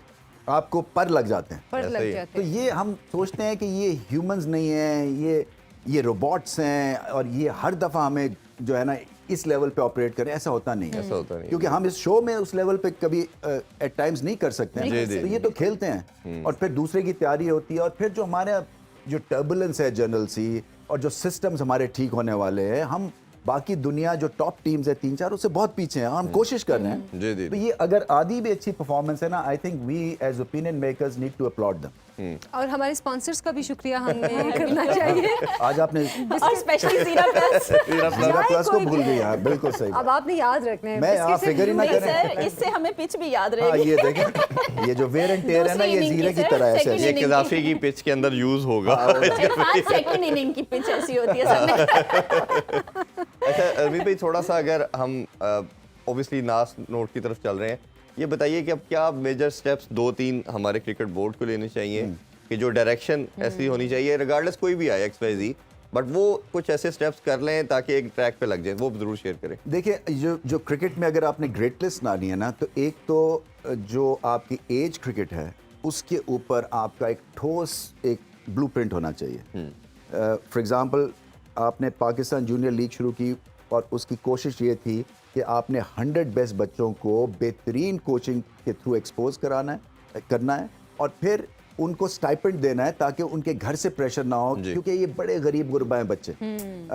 आपको पर लग जाते हैं। पर लग जाते तो ये हम सोचते हैं कि ये ह्यूमंस नहीं हैं, ये रोबोट्स हैं और ये हर दफ़ा हमें जो है ना इस लेवल पे ऑपरेट करें, ऐसा होता नहीं है। ऐसा होता नहीं, क्योंकि हम इस शो में उस लेवल पे कभी एट टाइम्स नहीं कर सकते हैं। तो ये तो खेलते हैं और फिर दूसरे की तैयारी होती है, और फिर जो हमारे जो टर्बुलेंस है जनरल सी, और जो सिस्टम्स हमारे ठीक होने वाले हैं, हम बाकी दुनिया जो टॉप टीम्स है 3-4 उससे बहुत पीछे हैं, हम कोशिश कर रहे हैं। तो ये अगर आधी भी अच्छी परफॉर्मेंस है ना, I think we as opinion makers need to applaud them. और हमारे स्पॉन्सर्स का भी शुक्रिया हमें करना चाहिए। आज आपने और स्पेशली जीरा प्लस। जीरा प्लस को भूल गई। हाँ बिल्कुल सही। अब आपने याद रखने हैं, मैं आप फिगर ही ना नहीं करें। सर, इससे हमें पिच भी याद हाँ रहेगी। ये देखें, ये जो वेयर एंड टेयर है ना, ये जीरे की तरह है। second एक इजाफे की पिच के अंदर यूज होगा। सेकंड इनिंग की पिच ऐसी होती है सर। अच्छा अरविंद भाई, थोड़ा सा अगर हम ऑब्वियसली लास्ट नोट की तरफ चल रहे हैं, ये बताइए कि अब क्या मेजर स्टेप्स 2-3 हमारे क्रिकेट बोर्ड को लेने चाहिए कि जो डायरेक्शन ऐसी होनी चाहिए, रिगार्डलेस कोई भी आए XYZ, बट वो कुछ ऐसे स्टेप्स कर लें ताकि एक ट्रैक पे लग जाए, वो जरूर शेयर करें। देखिए जो क्रिकेट में अगर आपने ग्रेट लिस्ट लानी है ना, तो एक तो जो आपकी एज क्रिकेट है उसके ऊपर आपका एक ठोस एक ब्लूप्रिंट होना चाहिए। फॉर एग्जांपल आपने पाकिस्तान जूनियर लीग शुरू की और उसकी कोशिश ये थी कि आपने 100 बेस्ट बच्चों को बेहतरीन कोचिंग के थ्रू एक्सपोज करना है और फिर उनको स्टाइपेंड देना है ताकि उनके घर से प्रेशर ना हो, क्योंकि ये बड़े गरीब गुरबा हैं बच्चे।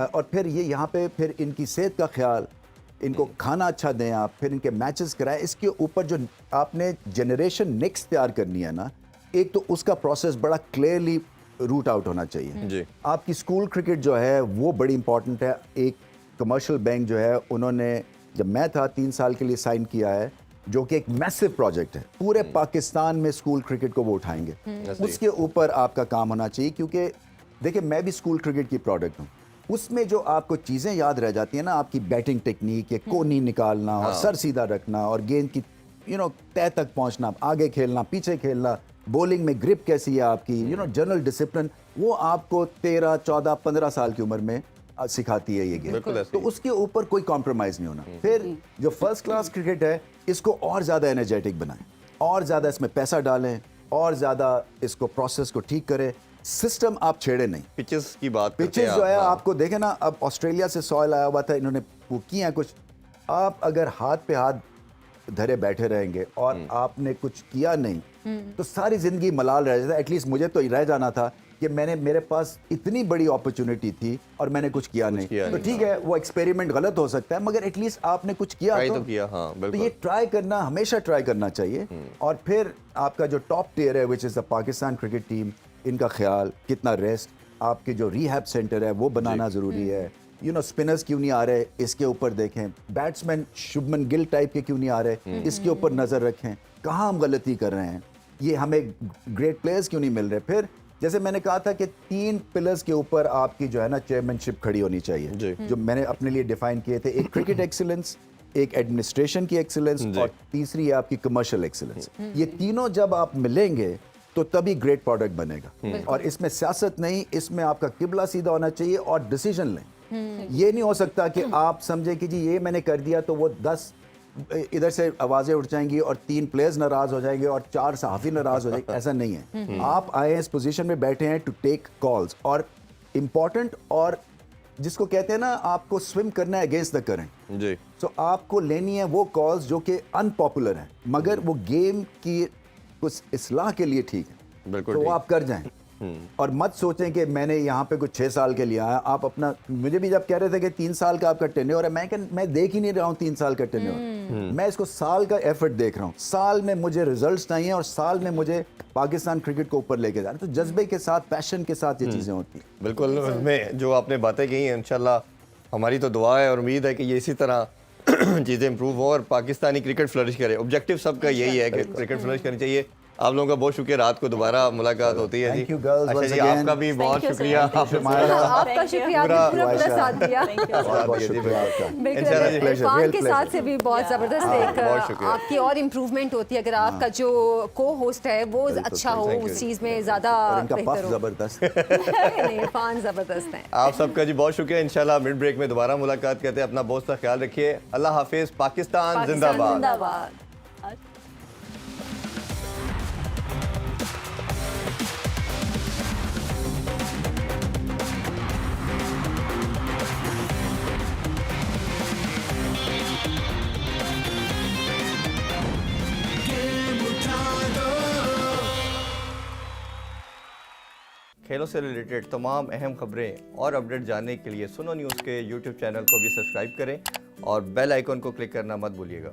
और फिर ये यहाँ पे फिर इनकी सेहत का ख्याल, इनको खाना अच्छा दें आप, फिर इनके मैचेस कराएं। इसके ऊपर जो आपने जनरेशन नेक्स्ट तैयार करनी है ना, एक तो उसका प्रोसेस बड़ा क्लियरली रूट आउट होना चाहिए। आपकी स्कूल क्रिकेट जो है वो बड़ी इंपॉर्टेंट है। एक कमर्शियल बैंक जो है उन्होंने, जब मैं था 3 साल के लिए साइन किया है, जो कि एक मैसिव प्रोजेक्ट है, पूरे पाकिस्तान में स्कूल क्रिकेट को वो उठाएंगे। उसके ऊपर आपका काम होना चाहिए, क्योंकि देखिए मैं भी स्कूल क्रिकेट की प्रोडक्ट हूँ। उसमें जो आपको चीज़ें याद रह जाती हैं ना, आपकी बैटिंग टेक्निक, कोनी निकालना और सर सीधा रखना और गेंद की तय तक पहुँचना, आगे खेलना पीछे खेलना, बॉलिंग में ग्रिप कैसी है आपकी, जनरल डिसिप्लिन, वो आपको 13, 14, 15 साल की उम्र में सिखाती है ये गेम। तो उसके ऊपर कोई कॉम्प्रोमाइज नहीं होना। फिर जो फर्स्ट क्लास क्रिकेट है इसको और ज़्यादा एनर्जेटिक बनाएं, और ज़्यादा इसमें पैसा डालें, और ज़्यादा इसको प्रोसेस को ठीक करें। सिस्टम आप छेड़े नहीं। पिचेस की बात, पिचेस जो है आपको देखे ना, अब ऑस्ट्रेलिया से सॉइल आया हुआ था, इन्होंने वो किया है कुछ। आप अगर हाथ पे हाथ धरे बैठे रहेंगे और आपने कुछ किया नहीं तो सारी जिंदगी मलाल रह जाता है। एटलीस्ट मुझे तो रह जाना था कि मेरे पास इतनी बड़ी अपॉर्चुनिटी थी और मैंने कुछ किया नहीं। तो ठीक है, वो एक्सपेरिमेंट गलत हो सकता है, मगर एटलीस्ट आपने कुछ किया तो किया। हाँ, तो ये ट्राई करना, हमेशा ट्राई करना चाहिए। और फिर आपका जो टॉप टियर है which is the Pakistan cricket team, इनका ख्याल, कितना रेस्ट, आपके जो रिहैब सेंटर है वो बनाना ज़रूरी है। यू नो, स्पिनर्स क्यों नहीं आ रहे, इसके ऊपर देखें। बैट्समैन शुभमन गिल टाइप के क्यों नहीं आ रहे, इसके ऊपर नज़र रखें। कहाँ हम गलती कर रहे हैं, ये हमें ग्रेट प्लेयर्स क्यों नहीं मिल रहे। फिर जैसे मैंने कहा था कि 3 पिलर्स के ऊपर आपकी जो है ना चेयरमैनशिप खड़ी होनी चाहिए, जो मैंने अपने लिए डिफाइन किए थे। एक क्रिकेट एक्सीलेंस, एक एडमिनिस्ट्रेशन की एक्सीलेंस, और तीसरी है आपकी कमर्शियल एक्सीलेंस। ये तीनों जब आप मिलेंगे तो तभी ग्रेट प्रोडक्ट बनेगा। और इसमें सियासत नहीं, इसमें आपका किबला सीधा होना चाहिए और डिसीजन लें। ये नहीं हो सकता कि आप समझे कि जी ये मैंने कर दिया तो वो 10 इधर से आवाजें उठ जाएंगी और 3 प्लेयर्स नाराज हो जाएंगे और 4 सहाफी नाराज हो जाएंगे। ऐसा नहीं है। आप आए इस पोजीशन में बैठे हैं टू टेक कॉल्स, और इम्पोर्टेंट, और जिसको कहते हैं ना आपको स्विम करना है अगेंस्ट द करंट जी। सो आपको लेनी है वो कॉल्स जो कि अनपॉपुलर हैं, मगर वो गेम की कुछ इस्लाह के लिए ठीक है, बिल्कुल। तो वो आप कर जाएं। और मत सोचें कि मैंने यहाँ पे कुछ 6 साल के लिए आया। आप अपना, मुझे भी जब कह रहे थे कि 3 साल का आपका टेन्योर है, मैं देख ही नहीं रहा हूँ 3 साल का टेन्योर। मैं इसको साल का एफर्ट देख रहा हूँ। साल में मुझे रिजल्ट्स चाहिए और साल में मुझे पाकिस्तान क्रिकेट को ऊपर लेके जाना। तो जज्बे के साथ, पैशन के साथ ये चीज़ें होती हैं। बिल्कुल। में जो आपने बातें कही हैं, इंशाल्लाह हमारी तो दुआ है और उम्मीद है कि ये इसी तरह चीज़ें इंप्रूव हो और पाकिस्तानी क्रिकेट फ्लरिश करे। ऑब्जेक्टिव सबका यही है कि क्रिकेट फ्लरिश करनी चाहिए। आप लोगों का बहुत शुक्रिया, रात को दोबारा मुलाकात होती है। थैंक यू गर्ल्स, अच्छा जी, आपका भी बहुत शुक्रिया। आपका शुक्रिया, आपने पूरा साथ दिया। बहुत शुक्रिया आपका। बिल्कुल, इरफान के साथ से भी बहुत ज़बरदस्त बहुत शुक्रिया। आपकी और इम्प्रूवमेंट होती है अगर आपका जो को होस्ट है वो अच्छा हो, उस चीज़ में ज़्यादा बेहतर हो। जबरदस्त। इरफान ज़बरदस्त है। आप सबका जी बहुत शुक्रिया। इंशाल्लाह मिड ब्रेक में दोबारा मुलाकात करते हैं। अपना बहुत सा ख्याल रखिए। अल्लाह हाफिज़। पाकिस्तान जिंदाबाद। जिंदाबाद। खेलों से रिलेटेड तमाम अहम खबरें और अपडेट जानने के लिए सुनो न्यूज़ के यूट्यूब चैनल को भी सब्सक्राइब करें और बेल आइकन को क्लिक करना मत भूलिएगा।